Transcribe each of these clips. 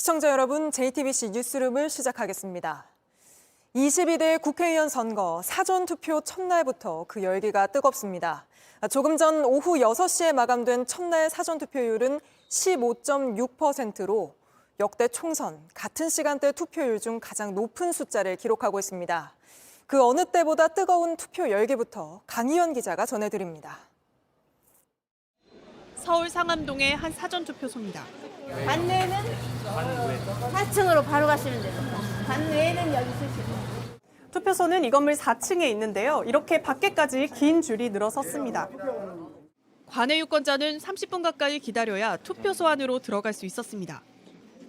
시청자 여러분, JTBC 뉴스룸을 시작하겠습니다. 22대 국회의원 선거 사전투표 첫날부터 그 열기가 뜨겁습니다. 조금 전 오후 6시에 마감된 첫날 사전투표율은 15.6%로 역대 총선 같은 시간대 투표율 중 가장 높은 숫자를 기록하고 있습니다. 그 어느 때보다 뜨거운 투표 열기부터 강희연 기자가 전해드립니다. 서울 상암동의 한 사전투표소입니다. 반내는 4층으로 바로 가시면 됩니다. 반내는 여기 있으시고. 투표소는 이 건물 4층에 있는데요. 이렇게 밖에까지 긴 줄이 늘어섰습니다. 관외 유권자는 30분 가까이 기다려야 투표소 안으로 들어갈 수 있었습니다.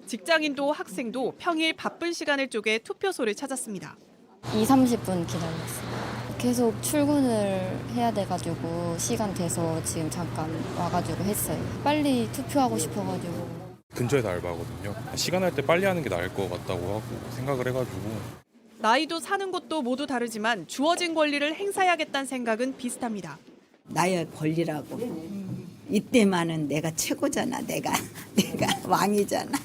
직장인도 학생도 평일 바쁜 시간을 쪼개 투표소를 찾았습니다. 30분 기다렸어요. 계속 출근을 해야 돼가지고 시간 돼서 지금 잠깐 와가지고 했어요. 빨리 투표하고 싶어가지고. 근처에서 알바하거든요. 시간 날 때 빨리 하는 게 나을 것 같다고 하고 생각을 해가지고. 나이도 사는 곳도 모두 다르지만 주어진 권리를 행사해야겠다는 생각은 비슷합니다. 나의 권리라고. 이때만은 내가 최고잖아. 내가 왕이잖아.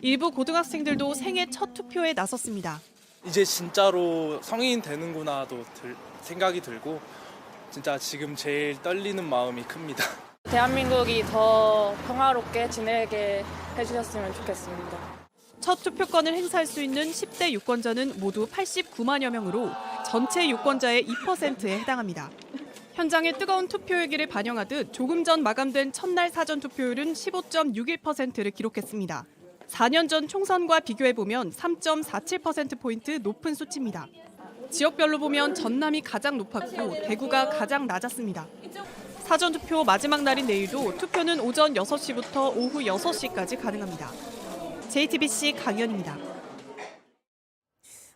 일부 고등학생들도 생애 첫 투표에 나섰습니다. 이제 진짜로 성인 되는구나도 생각이 들고 진짜 지금 제일 떨리는 마음이 큽니다. 대한민국이 더 평화롭게 지내게 해주셨으면 좋겠습니다. 첫 투표권을 행사할 수 있는 10대 유권자는 모두 89만여 명으로 전체 유권자의 2%에 해당합니다. 현장의 뜨거운 투표 열기를 반영하듯 조금 전 마감된 첫날 사전 투표율은 15.61%를 기록했습니다. 4년 전 총선과 비교해보면 3.47%포인트 높은 수치입니다. 지역별로 보면 전남이 가장 높았고 대구가 가장 낮았습니다. 사전투표 마지막 날인 내일도 투표는 오전 6시부터 오후 6시까지 가능합니다. JTBC 강희연입니다.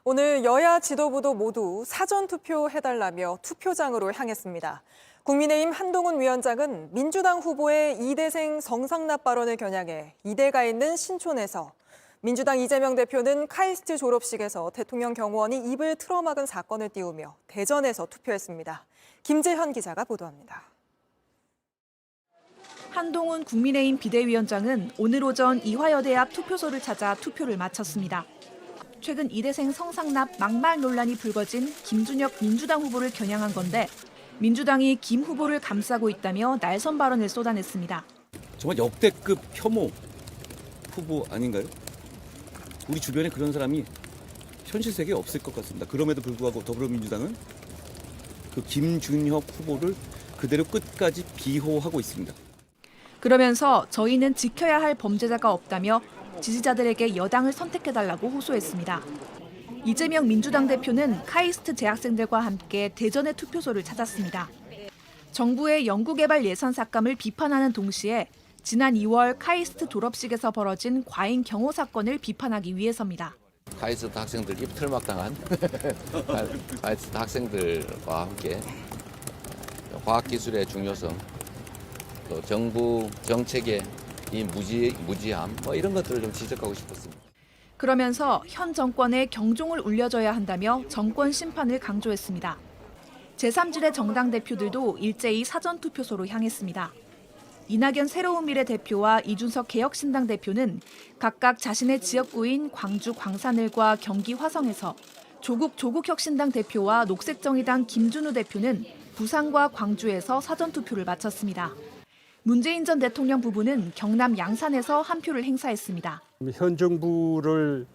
오늘 여야 지도부도 모두 사전투표 해달라며 투표장으로 향했습니다. 국민의힘 한동훈 위원장은 민주당 후보의 이대생 성상납 발언을 겨냥해 이대가 있는 신촌에서, 민주당 이재명 대표는 카이스트 졸업식에서 대통령 경호원이 입을 틀어막은 사건을 띄우며 대전에서 투표했습니다. 김재현 기자가 보도합니다. 한동훈 국민의힘 비대위원장은 오늘 오전 이화여대 앞 투표소를 찾아 투표를 마쳤습니다. 최근 이대생 성상납 막말 논란이 불거진 김준혁 민주당 후보를 겨냥한 건데 민주당이 김 후보를 감싸고 있다며 날선 발언을 쏟아냈습니다. 정말 역대급 혐오 후보 아닌가요? 우리 주변에 그런 사람이 현실 세계에 없을 것 같습니다. 그럼에도 불구하고 더불어민주당은 그 김준혁 후보를 그대로 끝까지 비호하고 있습니다. 그러면서 저희는 지켜야 할 범죄자가 없다며 지지자들에게 여당을 선택해달라고 호소했습니다. 이재명 민주당 대표는 카이스트 재학생들과 함께 대전의 투표소를 찾았습니다. 정부의 연구개발 예산 삭감을 비판하는 동시에 지난 2월 카이스트 졸업식에서 벌어진 과잉 경호 사건을 비판하기 위해서입니다. 카이스트 학생들 입틀막당한 카이스트 학생들과 함께 과학기술의 중요성, 또 정부 정책의 이 무지함 이런 것들을 좀 지적하고 싶었습니다. 그러면서 현 정권에 경종을 울려줘야 한다며 정권 심판을 강조했습니다. 제3지대 정당 대표들도 일제히 사전투표소로 향했습니다. 이낙연 새로운미래 대표와 이준석 개혁신당 대표는 각각 자신의 지역구인 광주 광산을과 경기 화성에서, 조국혁신당 대표와 녹색정의당 김준우 대표는 부산과 광주에서 사전투표를 마쳤습니다. 문재인 전 대통령 부부는 경남 양산에서 한 표를 행사했습니다. 현 정부를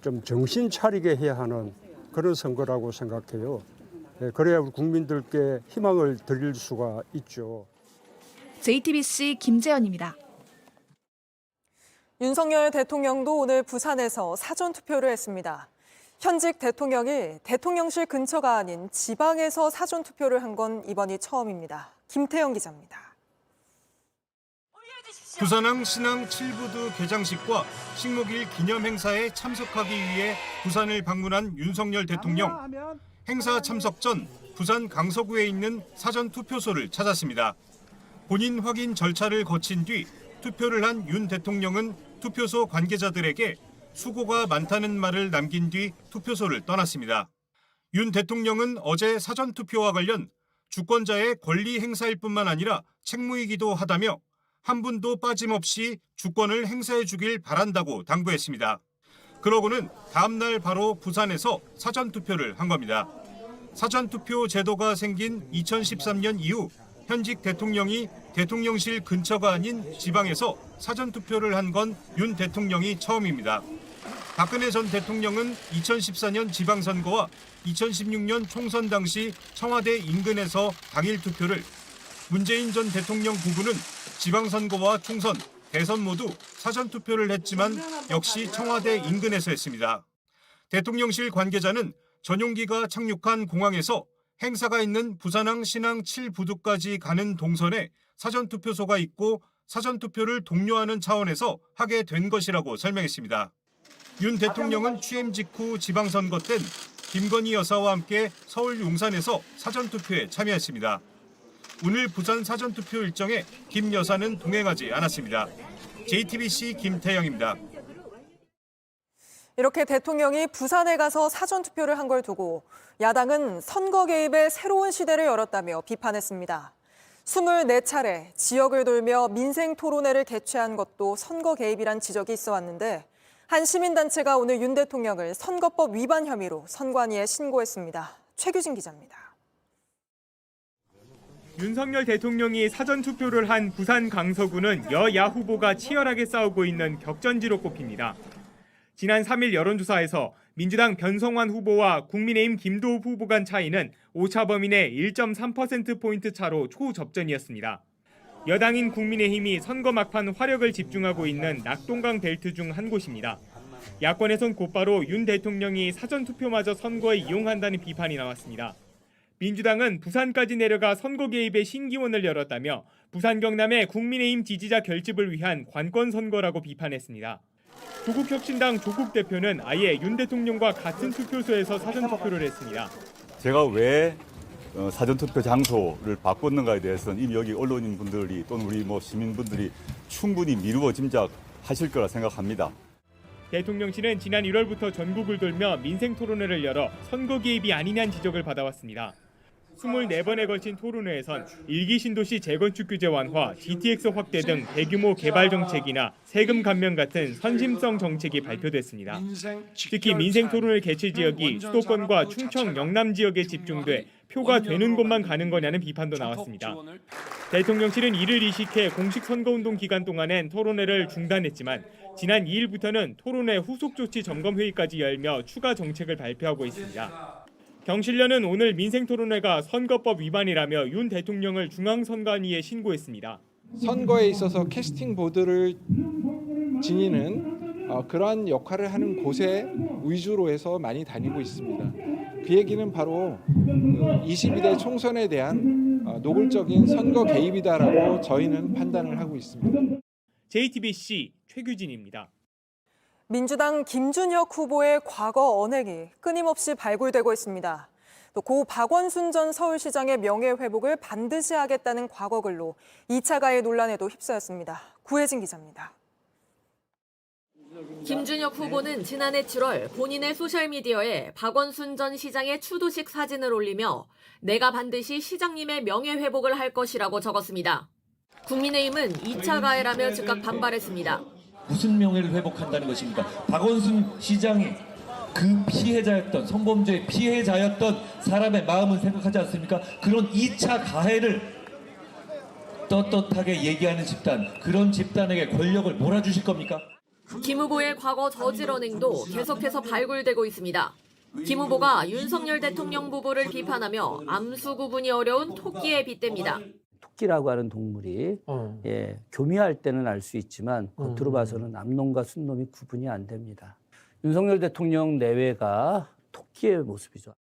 좀 정신 차리게 해야 하는 그런 선거라고 생각해요. 그래야 우리 국민들께 희망을 드릴 수가 있죠. JTBC 김재현입니다. 윤석열 대통령도 오늘 부산에서 사전투표를 했습니다. 현직 대통령이 대통령실 근처가 아닌 지방에서 사전투표를 한 건 이번이 처음입니다. 김태영 기자입니다. 부산항 신항 7부두 개장식과 식목일 기념 행사에 참석하기 위해 부산을 방문한 윤석열 대통령. 행사 참석 전 부산 강서구에 있는 사전투표소를 찾았습니다. 본인 확인 절차를 거친 뒤 투표를 한 윤 대통령은 투표소 관계자들에게 수고가 많다는 말을 남긴 뒤 투표소를 떠났습니다. 윤 대통령은 어제 사전투표와 관련 주권자의 권리 행사일 뿐만 아니라 책무이기도 하다며 한 분도 빠짐없이 주권을 행사해 주길 바란다고 당부했습니다. 그러고는 다음 날 바로 부산에서 사전투표를 한 겁니다. 사전투표 제도가 생긴 2013년 이후 현직 대통령이 대통령실 근처가 아닌 지방에서 사전투표를 한 건 윤 대통령이 처음입니다. 박근혜 전 대통령은 2014년 지방선거와 2016년 총선 당시 청와대 인근에서 당일 투표를, 문재인 전 대통령 부부는 지방선거와 총선, 대선 모두 사전투표를 했지만 역시 청와대 인근에서 했습니다. 대통령실 관계자는 전용기가 착륙한 공항에서 행사가 있는 부산항 신항 7부두까지 가는 동선에 사전투표소가 있고 사전투표를 독려하는 차원에서 하게 된 것이라고 설명했습니다. 윤 대통령은 취임 직후 지방선거 땐 김건희 여사와 함께 서울 용산에서 사전투표에 참여했습니다. 오늘 부산 사전투표 일정에 김 여사는 동행하지 않았습니다. JTBC 김태영입니다. 이렇게 대통령이 부산에 가서 사전투표를 한 걸 두고 야당은 선거 개입의 새로운 시대를 열었다며 비판했습니다. 24차례 지역을 돌며 민생 토론회를 개최한 것도 선거 개입이란 지적이 있어 왔는데 한 시민단체가 오늘 윤 대통령을 선거법 위반 혐의로 선관위에 신고했습니다. 최규진 기자입니다. 윤석열 대통령이 사전투표를 한 부산 강서구는 여야 후보가 치열하게 싸우고 있는 격전지로 꼽힙니다. 지난 3일 여론조사에서 민주당 변성환 후보와 국민의힘 김도읍 후보 간 차이는 오차 범위 내 1.3%포인트 차로 초접전이었습니다. 여당인 국민의힘이 선거 막판 화력을 집중하고 있는 낙동강 벨트 중 한 곳입니다. 야권에선 곧바로 윤 대통령이 사전투표마저 선거에 이용한다는 비판이 나왔습니다. 민주당은 부산까지 내려가 선거 개입의 신기원을 열었다며 부산 경남의 국민의힘 지지자 결집을 위한 관권 선거라고 비판했습니다. 조국혁신당 조국 대표는 아예 윤 대통령과 같은 투표소에서 사전투표를 했습니다. 제가 왜 사전투표 장소를 바꿨는가에 대해서는 이미 여기 언론인분들이 또는 우리 시민분들이 충분히 미루어 짐작하실 거라 생각합니다. 대통령실은 지난 1월부터 전국을 돌며 민생 토론회를 열어 선거 개입이 아니냐는 지적을 받아왔습니다. 24번에 걸친 토론회에선 1기 신도시 재건축 규제 완화, GTX 확대 등 대규모 개발 정책이나 세금 감면 같은 선심성 정책이 발표됐습니다. 특히 민생 토론회 개최 지역이 수도권과 충청, 영남 지역에 집중돼 표가 되는 곳만 가는 거냐는 비판도 나왔습니다. 대통령실은 이를 이식해 공식 선거운동 기간 동안엔 토론회를 중단했지만 지난 2일부터는 토론회 후속 조치 점검 회의까지 열며 추가 정책을 발표하고 있습니다. 경실련은 오늘 민생토론회가 선거법 위반이라며 윤 대통령을 중앙선관위에 신고했습니다. 선거에 있어서 캐스팅 보드를 지니는 그러한 역할을 하는 곳에 위주로 해서 많이 다니고 있습니다. 그 얘기는 바로 22대 총선에 대한 노골적인 선거 개입이다라고 저희는 판단을 하고 있습니다. JTBC 최규진입니다. 민주당 김준혁 후보의 과거 언행이 끊임없이 발굴되고 있습니다. 또 고 박원순 전 서울시장의 명예회복을 반드시 하겠다는 과거 글로 2차 가해 논란에도 휩싸였습니다. 구혜진 기자입니다. 김준혁 후보는 지난해 7월 본인의 소셜미디어에 박원순 전 시장의 추도식 사진을 올리며 내가 반드시 시장님의 명예회복을 할 것이라고 적었습니다. 국민의힘은 2차 가해라며 즉각 반발했습니다. 무슨 명예를 회복한다는 것입니까? 박원순 시장이 그 피해자였던, 성범죄의 피해자였던 사람의 마음을 생각하지 않습니까? 그런 2차 가해를 떳떳하게 얘기하는 집단, 그런 집단에게 권력을 몰아주실 겁니까? 김 후보의 과거 저질 언행도 계속해서 발굴되고 있습니다. 김 후보가 윤석열 대통령 부부를 비판하며 암수 구분이 어려운 토끼에 빗댑니다. 토끼라고 하는 동물이 교미할 때는 알 수 있지만 겉으로 봐서는 암놈과 순놈이 구분이 안 됩니다. 윤석열 대통령 내외가 토끼의 모습이죠.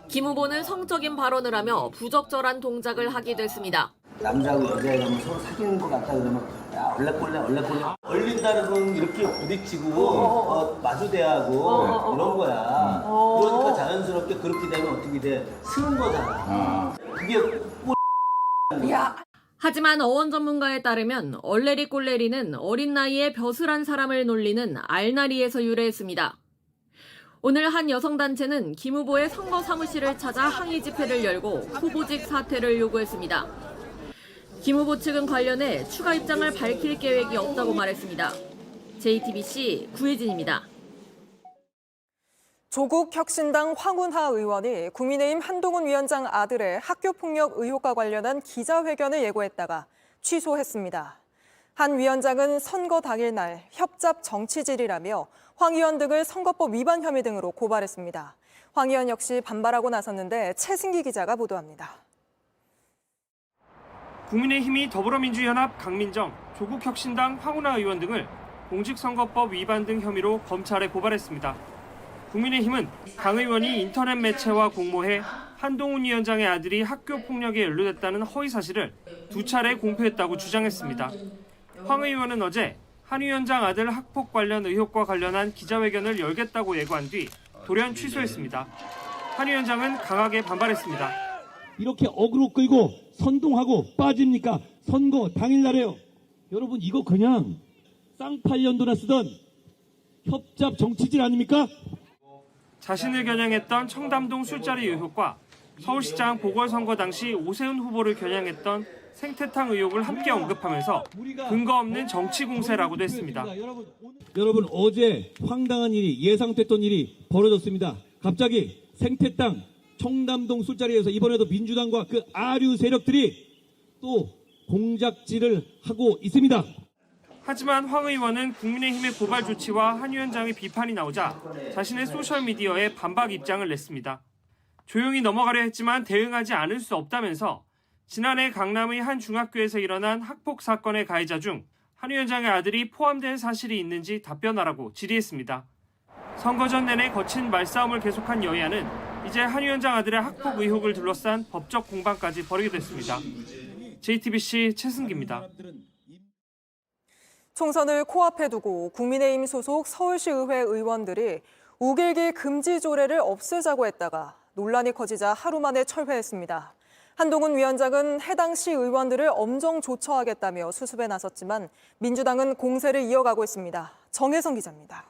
김 후보는 성적인 발언을 하며 부적절한 동작을 하기도 했습니다. 남자하고 여자애가 서로 사귀는 것 같다 그러면 야 얼레꼴레 얼린다는 건 이렇게 부딪히고 마주대하고 이런 거야. 그러니까 자연스럽게 그렇게 되면 어떻게 돼? 쓰는 거잖아. 그게 하지만 어원 전문가에 따르면 얼레리 꼴레리는 어린 나이에 벼슬한 사람을 놀리는 알나리에서 유래했습니다. 오늘 한 여성단체는 김 후보의 선거 사무실을 찾아 항의 집회를 열고 후보직 사퇴를 요구했습니다. 김 후보 측은 관련해 추가 입장을 밝힐 계획이 없다고 말했습니다. JTBC 구혜진입니다. 조국혁신당 황운하 의원이 국민의힘 한동훈 위원장 아들의 학교폭력 의혹과 관련한 기자회견을 예고했다가 취소했습니다. 한 위원장은 선거 당일날 협잡 정치질이라며 황 의원 등을 선거법 위반 혐의 등으로 고발했습니다. 황 의원 역시 반발하고 나섰는데 최승기 기자가 보도합니다. 국민의힘이 더불어민주연합 강민정, 조국혁신당 황운하 의원 등을 공직선거법 위반 등 혐의로 검찰에 고발했습니다. 국민의힘은 강 의원이 인터넷 매체와 공모해 한동훈 위원장의 아들이 학교 폭력에 연루됐다는 허위 사실을 2차례 공표했다고 주장했습니다. 황 의원은 어제 한 위원장 아들 학폭 관련 의혹과 관련한 기자회견을 열겠다고 예고한 뒤 돌연 취소했습니다. 한 위원장은 강하게 반발했습니다. 이렇게 어그로 끌고 선동하고 빠집니까? 선거 당일날에요. 여러분 이거 그냥 쌍팔년도나 쓰던 협잡 정치질 아닙니까? 자신을 겨냥했던 청담동 술자리 의혹과 서울시장 보궐선거 당시 오세훈 후보를 겨냥했던 생태탕 의혹을 함께 언급하면서 근거 없는 정치 공세라고도 했습니다. 여러분 어제 황당한 일이 예상됐던 일이 벌어졌습니다. 갑자기 생태땅 청담동 술자리에서 이번에도 민주당과 그 아류 세력들이 또 공작질을 하고 있습니다. 하지만 황 의원은 국민의힘의 고발 조치와 한 위원장의 비판이 나오자 자신의 소셜미디어에 반박 입장을 냈습니다. 조용히 넘어가려 했지만 대응하지 않을 수 없다면서 지난해 강남의 한 중학교에서 일어난 학폭 사건의 가해자 중 한 위원장의 아들이 포함된 사실이 있는지 답변하라고 질의했습니다. 선거 전 내내 거친 말싸움을 계속한 여야는 이제 한 위원장 아들의 학폭 의혹을 둘러싼 법적 공방까지 벌이게 됐습니다. JTBC 최승기입니다. 총선을 코앞에 두고 국민의힘 소속 서울시의회 의원들이 우길기 금지 조례를 없애자고 했다가 논란이 커지자 하루 만에 철회했습니다. 한동훈 위원장은 해당 시 의원들을 엄정 조처하겠다며 수습에 나섰지만 민주당은 공세를 이어가고 있습니다. 정혜성 기자입니다.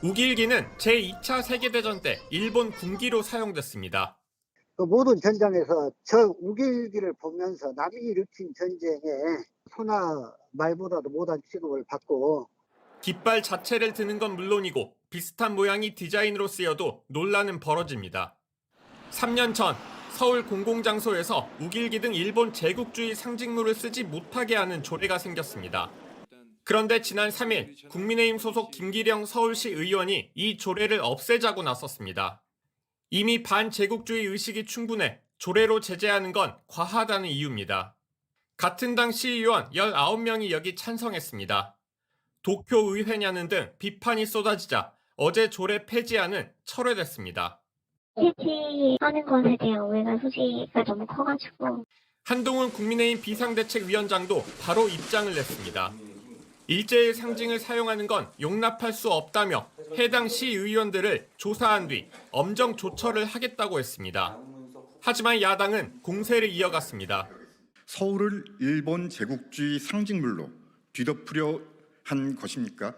우길기는 제2차 세계대전 때 일본 군기로 사용됐습니다. 그 모든 전장에서 저 우길기를 보면서 남이 일으킨 전쟁에 소나 말보다도 못한 취급을 받고 깃발 자체를 드는 건 물론이고 비슷한 모양의 디자인으로 쓰여도 논란은 벌어집니다. 3년 전 서울 공공장소에서 우길기 등 일본 제국주의 상징물을 쓰지 못하게 하는 조례가 생겼습니다. 그런데 지난 3일 국민의힘 소속 김기령 서울시 의원이 이 조례를 없애자고 나섰습니다. 이미 반제국주의 의식이 충분해 조례로 제재하는 건 과하다는 이유입니다. 같은 당 시의원 19명이 여기 찬성했습니다. 도쿄의회냐는 등 비판이 쏟아지자 어제 조례 폐지안은 철회됐습니다. 폐지하는 것에 대한 오해가 소지가 너무 커가지고 한동훈 국민의힘 비상대책위원장도 바로 입장을 냈습니다. 일제의 상징을 사용하는 건 용납할 수 없다며 해당 시의원들을 조사한 뒤 엄정 조처를 하겠다고 했습니다. 하지만 야당은 공세를 이어갔습니다. 서울을 일본 제국주의 상징물로 뒤덮으려 한 것입니까?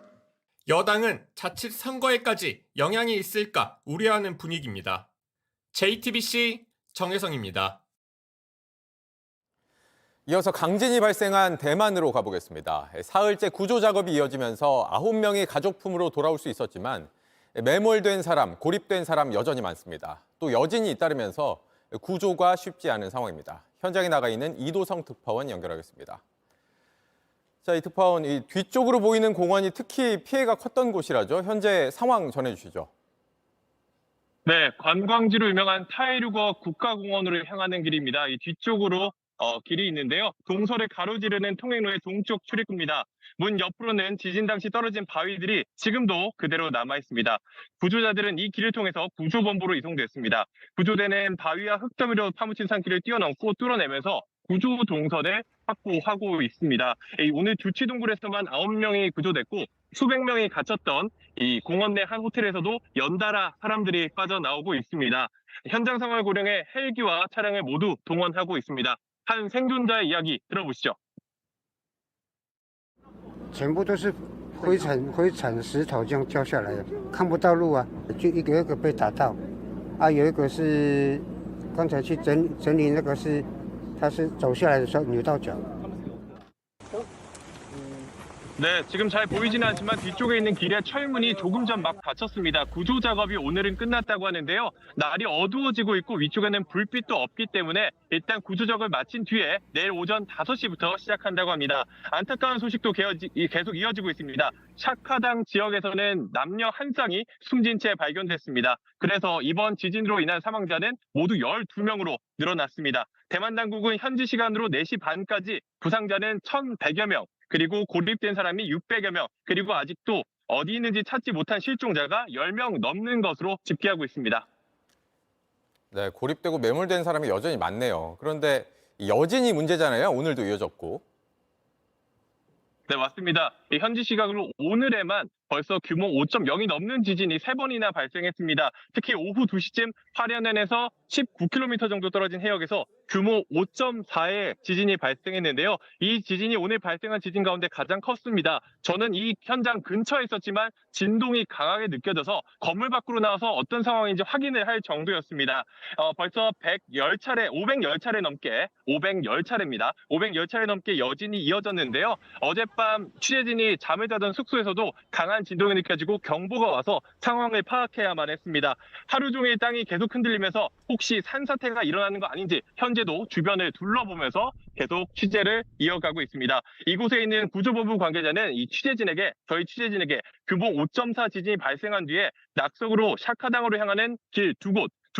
여당은 자칫 선거에까지 영향이 있을까 우려하는 분위기입니다. JTBC 정혜성입니다. 이어서 강진이 발생한 대만으로 가보겠습니다. 사흘째 구조 작업이 이어지면서 9명이 가족품으로 돌아올 수 있었지만 매몰된 사람, 고립된 사람 여전히 많습니다. 또 여진이 잇따르면서 구조가 쉽지 않은 상황입니다. 현장에 나가 있는 이도성 특파원 연결하겠습니다. 자, 이 특파원, 이 뒤쪽으로 보이는 공원이 특히 피해가 컸던 곳이라죠. 현재 상황 전해주시죠. 네, 관광지로 유명한 타이루거 국가공원으로 향하는 길입니다. 이 뒤쪽으로 길이 있는데요. 동서를 가로지르는 통행로의 동쪽 출입구입니다. 문 옆으로는 지진 당시 떨어진 바위들이 지금도 그대로 남아 있습니다. 구조자들은 이 길을 통해서 구조본부로 이송됐습니다. 구조대는 바위와 흙더미로 파묻힌 산길을 뛰어넘고 뚫어내면서 구조 동선을 확보하고 있습니다. 오늘 주치동굴에서만 9명이 구조됐고 수백 명이 갇혔던 이 공원 내 한 호텔에서도 연달아 사람들이 빠져나오고 있습니다. 현장 상황을 고려해 헬기와 차량을 모두 동원하고 있습니다. 한 생존자의 이야기 들어보시죠. 全部都是灰尘石头这样掉下来的，看不到路啊，就一个一个被打到，啊，有一个是刚才去整理那个是它是走下来的时候扭到脚。 네, 지금 잘 보이지는 않지만 뒤쪽에 있는 길의 철문이 조금 전 막 닫혔습니다. 구조 작업이 오늘은 끝났다고 하는데요. 날이 어두워지고 있고 위쪽에는 불빛도 없기 때문에 일단 구조 작업을 마친 뒤에 내일 오전 5시부터 시작한다고 합니다. 안타까운 소식도 계속 이어지고 있습니다. 샤카당 지역에서는 남녀 한 쌍이 숨진 채 발견됐습니다. 그래서 이번 지진으로 인한 사망자는 모두 12명으로 늘어났습니다. 대만 당국은 현지 시간으로 4시 반까지 부상자는 1,100여 명, 그리고 고립된 사람이 600여 명, 그리고 아직도 어디 있는지 찾지 못한 실종자가 10명 넘는 것으로 집계하고 있습니다. 네, 고립되고 매몰된 사람이 여전히 많네요. 그런데 여진이 문제잖아요. 오늘도 이어졌고. 네, 맞습니다. 현지 시각으로 오늘에만 벌써 규모 5.0이 넘는 지진이 3번이나 발생했습니다. 특히 오후 2시쯤 화련현에서 19km 정도 떨어진 해역에서 규모 5.4의 지진이 발생했는데요. 이 지진이 오늘 발생한 지진 가운데 가장 컸습니다. 저는 이 현장 근처에 있었지만 진동이 강하게 느껴져서 건물 밖으로 나와서 어떤 상황인지 확인을 할 정도였습니다. 벌써 510차례 넘게 510차례입니다. 510차례 넘게 여진이 이어졌는데요. 어젯밤 취재진이 잠을 자던 숙소에서도 강한 진동이 느껴지고 경보가 와서 상황을 파악해야만 했습니다. 하루 종일 땅이 계속 흔들리면서 혹시 산사태가 일어나는 거 아닌지 현재도 주변을 둘러보면서 계속 취재를 이어가고 있습니다. 이곳에 있는 구조본부 관계자는 저희 취재진에게 규모 5.4 지진이 발생한 뒤에 낙석으로 샤카당으로 향하는 길 두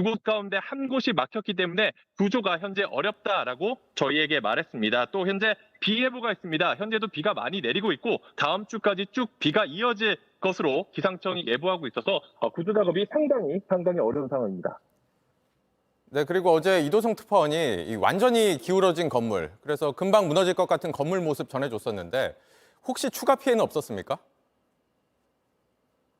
곳 가운데 한 곳이 막혔기 때문에 구조가 현재 어렵다라고 저희에게 말했습니다. 또 현재 비 예보가 있습니다. 현재도 비가 많이 내리고 있고 다음 주까지 쭉 비가 이어질 것으로 기상청이 예보하고 있어서 구조 작업이 상당히 어려운 상황입니다. 네, 그리고 어제 이도성 특파원이 완전히 기울어진 건물, 그래서 금방 무너질 것 같은 건물 모습 전해줬었는데 혹시 추가 피해는 없었습니까?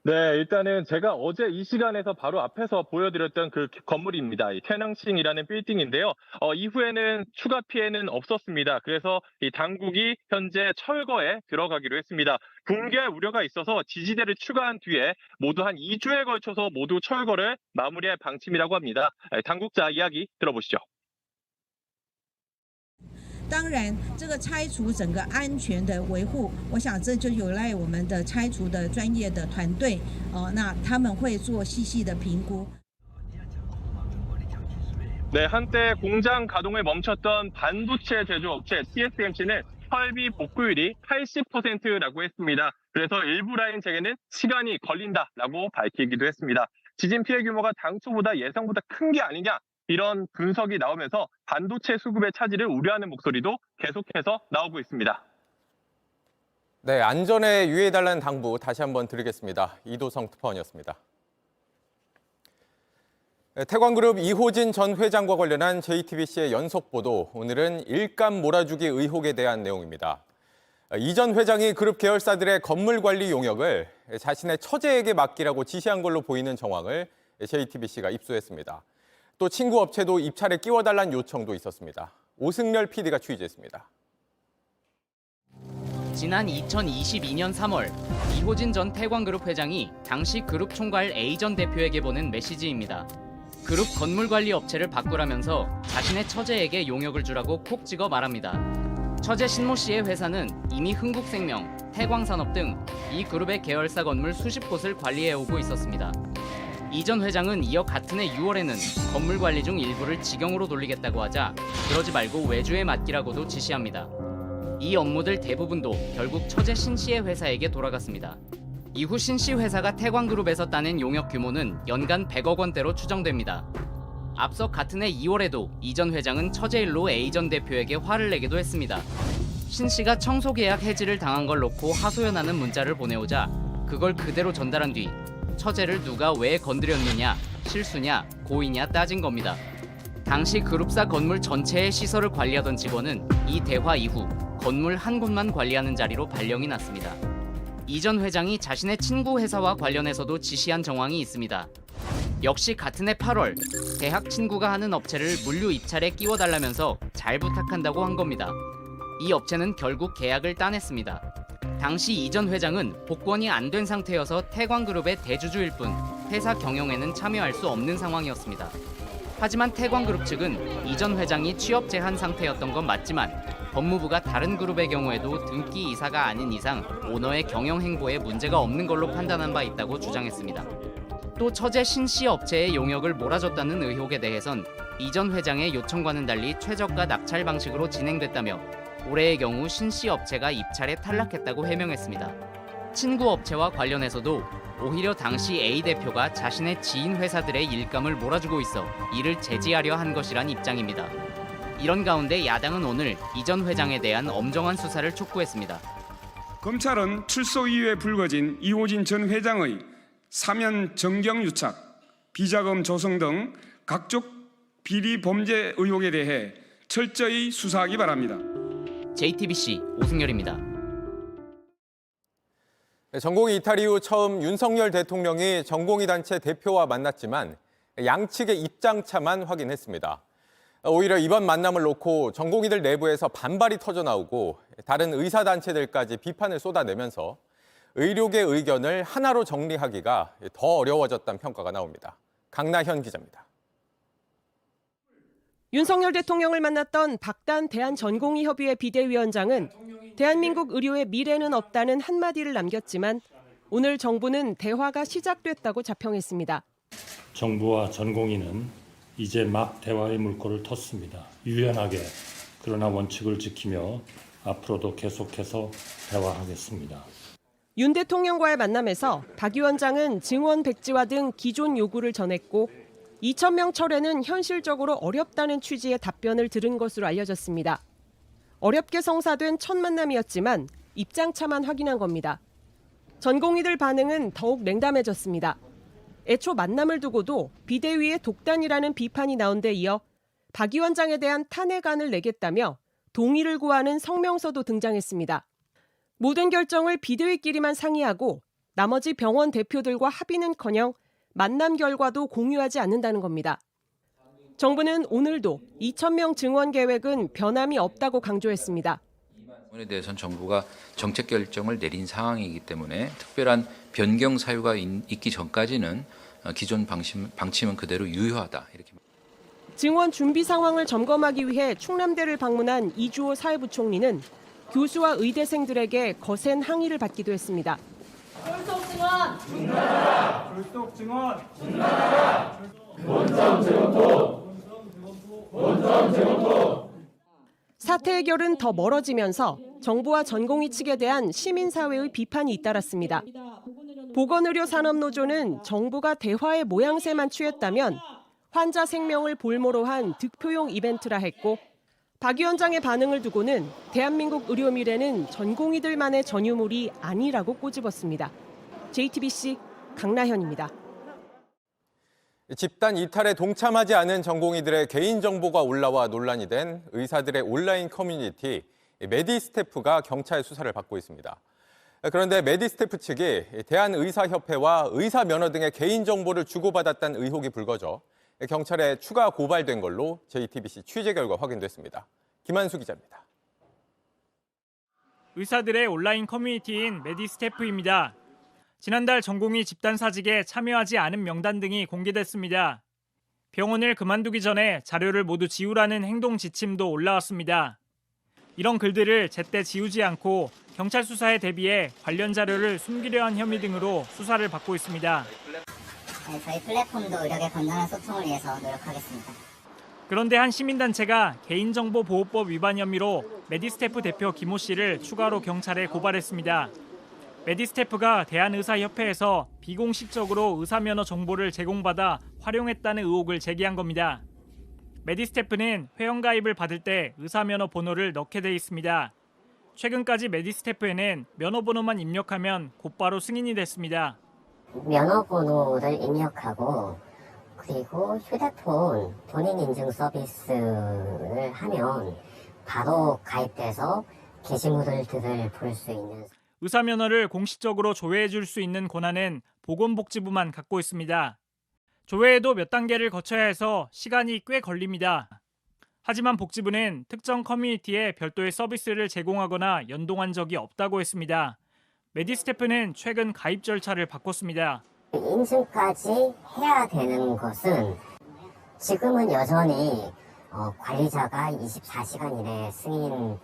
네, 일단은 제가 어제 이 시간에서 바로 앞에서 보여드렸던 그 건물입니다. 이 태낭싱이라는 빌딩인데요. 이후에는 추가 피해는 없었습니다. 그래서 이 당국이 현재 철거에 들어가기로 했습니다. 붕괴 우려가 있어서 지지대를 추가한 뒤에 모두 한 2주에 걸쳐서 모두 철거를 마무리할 방침이라고 합니다. 당국자 이야기 들어보시죠. 当然，这个拆除整个安全的维护，我想这就有赖我们的拆除的专业的团队，那他们会做细细的评估。 네, 한때 공장 가동을 멈췄던 반도체 제조업체 TSMC는 설비 복구율이 80%라고 했습니다. 그래서 일부 라인 재개는 시간이 걸린다라고 밝히기도 했습니다. 지진 피해 규모가 당초보다 예상보다 큰 게 아니냐, 이런 분석이 나오면서 반도체 수급의 차질을 우려하는 목소리도 계속해서 나오고 있습니다. 네, 안전에 유의해달라는 당부 다시 한번 드리겠습니다. 이도성 특파원이었습니다. 태광그룹 이호진 전 회장과 관련한 JTBC의 연속 보도, 오늘은 일감 몰아주기 의혹에 대한 내용입니다. 이 전 회장이 그룹 계열사들의 건물 관리 용역을 자신의 처제에게 맡기라고 지시한 걸로 보이는 정황을 JTBC가 입수했습니다. 또 친구 업체도 입찰에 끼워달라는 요청도 있었습니다. 오승렬 PD가 취재했습니다. 지난 2022년 3월 이호진 전 태광그룹 회장이 당시 그룹 총괄 A 전 대표에게 보낸 메시지입니다. 그룹 건물관리 업체를 바꾸라면서 자신의 처제에게 용역을 주라고 콕 찍어 말합니다. 처제 신모 씨의 회사는 이미 흥국생명, 태광산업 등 이 그룹의 계열사 건물 수십 곳을 관리해오고 있었습니다. 이 전 회장은 이어 같은 해 6월에는 건물 관리 중 일부를 직영으로 돌리겠다고 하자 그러지 말고 외주에 맡기라고도 지시합니다. 이 업무들 대부분도 결국 처제 신 씨의 회사에게 돌아갔습니다. 이후 신 씨 회사가 태광그룹에서 따낸 용역 규모는 연간 100억 원대로 추정됩니다. 앞서 같은 해 2월에도 이 전 회장은 처제 일로 A 전 대표에게 화를 내기도 했습니다. 신 씨가 청소 계약 해지를 당한 걸 놓고 하소연하는 문자를 보내오자 그걸 그대로 전달한 뒤 처제를 누가 왜 건드렸느냐, 실수냐, 고의냐 따진 겁니다. 당시 그룹사 건물 전체의 시설을 관리하던 직원은 이 대화 이후 건물 한 곳만 관리하는 자리로 발령이 났습니다. 이 전 회장이 자신의 친구 회사와 관련해서도 지시한 정황이 있습니다. 역시 같은 해 8월 대학 친구가 하는 업체를 물류 입찰에 끼워달라면서 잘 부탁한다고 한 겁니다. 이 업체는 결국 계약을 따냈습니다. 당시 이 전 회장은 복권이 안 된 상태여서 태광그룹의 대주주일 뿐 회사 경영에는 참여할 수 없는 상황이었습니다. 하지만 태광그룹 측은 이전 회장이 취업 제한 상태였던 건 맞지만 법무부가 다른 그룹의 경우에도 등기 이사가 아닌 이상 오너의 경영 행보에 문제가 없는 걸로 판단한 바 있다고 주장했습니다. 또 처제 신씨 업체의 용역을 몰아줬다는 의혹에 대해선 이전 회장의 요청과는 달리 최저가 낙찰 방식으로 진행됐다며 올해의 경우 신씨 업체가 입찰에 탈락했다고 해명했습니다. 친구 업체와 관련해서도 오히려 당시 A 대표가 자신의 지인 회사들의 일감을 몰아주고 있어 이를 제지하려 한 것이란 입장입니다. 이런 가운데 야당은 오늘 이전 회장에 대한 엄정한 수사를 촉구했습니다. 검찰은 출소 이후에 불거진 이호진 전 회장의 사면 정경 유착, 비자금 조성 등 각종 비리 범죄 의혹에 대해 철저히 수사하기 바랍니다. JTBC 오승열입니다. 전공의 이탈 이후 처음 윤석열 대통령이 전공의 단체 대표와 만났지만 양측의 입장차만 확인했습니다. 오히려 이번 만남을 놓고 전공의들 내부에서 반발이 터져나오고 다른 의사단체들까지 비판을 쏟아내면서 의료계 의견을 하나로 정리하기가 더 어려워졌다는 평가가 나옵니다. 강나현 기자입니다. 윤석열 대통령을 만났던 박단 대한전공의협의회 비대위원장은 대한민국 의료의 미래는 없다는 한마디를 남겼지만 오늘 정부는 대화가 시작됐다고 자평했습니다. 정부와 전공의는 이제 막 대화의 물꼬를 텄습니다. 유연하게 그러나 원칙을 지키며 앞으로도 계속해서 대화하겠습니다. 윤 대통령과의 만남에서 박 위원장은 증원 백지화 등 기존 요구를 전했고 2,000명 철회는 현실적으로 어렵다는 취지의 답변을 들은 것으로 알려졌습니다. 어렵게 성사된 첫 만남이었지만 입장차만 확인한 겁니다. 전공의들 반응은 더욱 냉담해졌습니다. 애초 만남을 두고도 비대위의 독단이라는 비판이 나온 데 이어 박 위원장에 대한 탄핵안을 내겠다며 동의를 구하는 성명서도 등장했습니다. 모든 결정을 비대위끼리만 상의하고 나머지 병원 대표들과 합의는커녕 만남 결과도 공유하지 않는다는 겁니다. 정부는 오늘도 2,000명 증원 계획은 변함이 없다고 강조했습니다. 에 대해서는 정부가 정책 결정을 내린 상황이기 때문에 특별한 변경 사유가 있기 전까지는 기존 방침은 그대로 유효하다. 이렇게. 증원 준비 상황을 점검하기 위해 충남대를 방문한 이주호 사회부총리는 교수와 의대생들에게 거센 항의를 받기도 했습니다. 졸속 증원! 중단하라! 졸속 증원! 중단하라! 원점 재검토! 원점 재검토! 사태 해결은 더 멀어지면서 정부와 전공의 측에 대한 시민사회의 비판이 잇따랐습니다. 보건의료산업노조는 정부가 대화의 모양새만 취했다면 환자 생명을 볼모로 한 득표용 이벤트라 했고 박 위원장의 반응을 두고는 대한민국 의료 미래는 전공의들만의 전유물이 아니라고 꼬집었습니다. JTBC 강나현입니다. 집단 이탈에 동참하지 않은 전공의들의 개인정보가 올라와 논란이 된 의사들의 온라인 커뮤니티 메디스태프가 경찰 수사를 받고 있습니다. 그런데 메디스태프 측이 대한의사협회와 의사면허 등의 개인정보를 주고받았다는 의혹이 불거져 경찰에 추가 고발된 걸로 JTBC 취재 결과 확인됐습니다. 김한수 기자입니다. 의사들의 온라인 커뮤니티인 메디스태프입니다. 지난달 전공의 집단 사직에 참여하지 않은 명단 등이 공개됐습니다. 병원을 그만두기 전에 자료를 모두 지우라는 행동 지침도 올라왔습니다. 이런 글들을 제때 지우지 않고 경찰 수사에 대비해 관련 자료를 숨기려 한 혐의 등으로 수사를 받고 있습니다. 저희 플랫폼도 의료계 건전한 소통을 위해서 노력하겠습니다. 그런데 한 시민단체가 개인정보보호법 위반 혐의로 메디스태프 대표 김호 씨를 추가로 경찰에 고발했습니다. 메디스태프가 대한의사협회에서 비공식적으로 의사면허 정보를 제공받아 활용했다는 의혹을 제기한 겁니다. 메디스태프는 회원가입을 받을 때 의사면허 번호를 넣게 돼 있습니다. 최근까지 메디스태프에는 면허번호만 입력하면 곧바로 승인이 됐습니다. 면허번호를 입력하고 그리고 휴대폰 본인 인증 서비스를 하면 바로 가입돼서 게시물들을 볼 수 있는. 의사면허를 공식적으로 조회해 줄 수 있는 권한은 보건복지부만 갖고 있습니다. 조회에도 몇 단계를 거쳐야 해서 시간이 꽤 걸립니다. 하지만 복지부는 특정 커뮤니티에 별도의 서비스를 제공하거나 연동한 적이 없다고 했습니다. 메디스태프는 최근 가입 절차를 바꿨습니다. 인증까지 해야 되는 것은 지금은 여전히 관리자가 24시간 이내 승인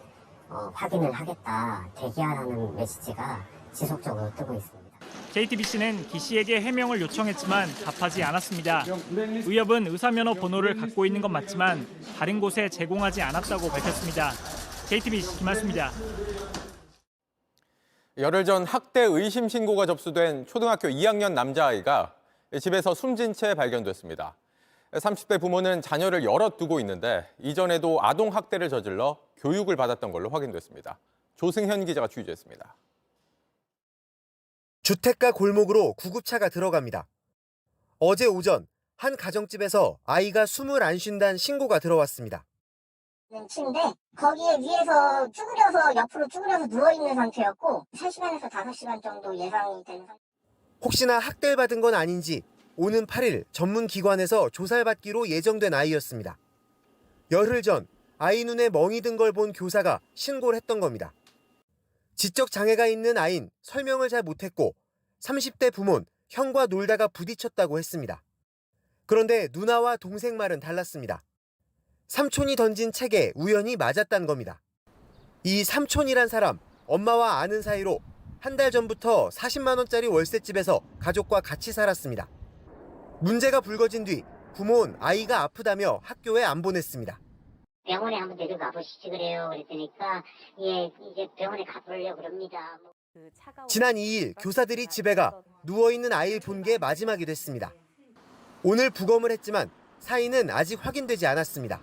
확인을 하겠다, 대기하라는 메시지가 지속적으로 뜨고 있습니다. JTBC는 기 씨에게 해명을 요청했지만 답하지 않았습니다. 의협은 의사면허 번호를 갖고 있는 건 맞지만 다른 곳에 제공하지 않았다고 밝혔습니다. JTBC 김한수입니다. 열흘 전 학대 의심 신고가 접수된 초등학교 2학년 남자아이가 집에서 숨진 채 발견됐습니다. 30대 부모는 자녀를 여럿 두고 있는데 이전에도 아동 학대를 저질러 교육을 받았던 걸로 확인됐습니다. 조승현 기자가 취재했습니다. 주택가 골목으로 구급차가 들어갑니다. 어제 오전 한 가정집에서 아이가 숨을 안 쉰다는 신고가 들어왔습니다. 층인데 거기에 위에서 쭈그려서 옆으로 쭈그려서 누워있는 상태였고 3시간에서 5시간 정도 예상이 되는 상태. 혹시나 학대를 받은 건 아닌지 오는 8일 전문기관에서 조사를 받기로 예정된 아이였습니다. 열흘 전 아이 눈에 멍이 든 걸 본 교사가 신고를 했던 겁니다. 지적 장애가 있는 아이는 설명을 잘 못했고 30대 부모는 형과 놀다가 부딪혔다고 했습니다. 그런데 누나와 동생 말은 달랐습니다. 삼촌이 던진 책에 우연히 맞았다는 겁니다. 이 삼촌이란 사람, 엄마와 아는 사이로 한 달 전부터 40만 원짜리 월세집에서 가족과 같이 살았습니다. 문제가 불거진 뒤 부모는 아이가 아프다며 학교에 안 보냈습니다. 병원에 한번 데리고 가보시지 그래요. 그랬더니까 예, 이제 병원에 가보려고 그럽니다. 지난 2일 교사들이 집에 가 누워있는 아이를 본 게 마지막이 됐습니다. 오늘 부검을 했지만 사인은 아직 확인되지 않았습니다.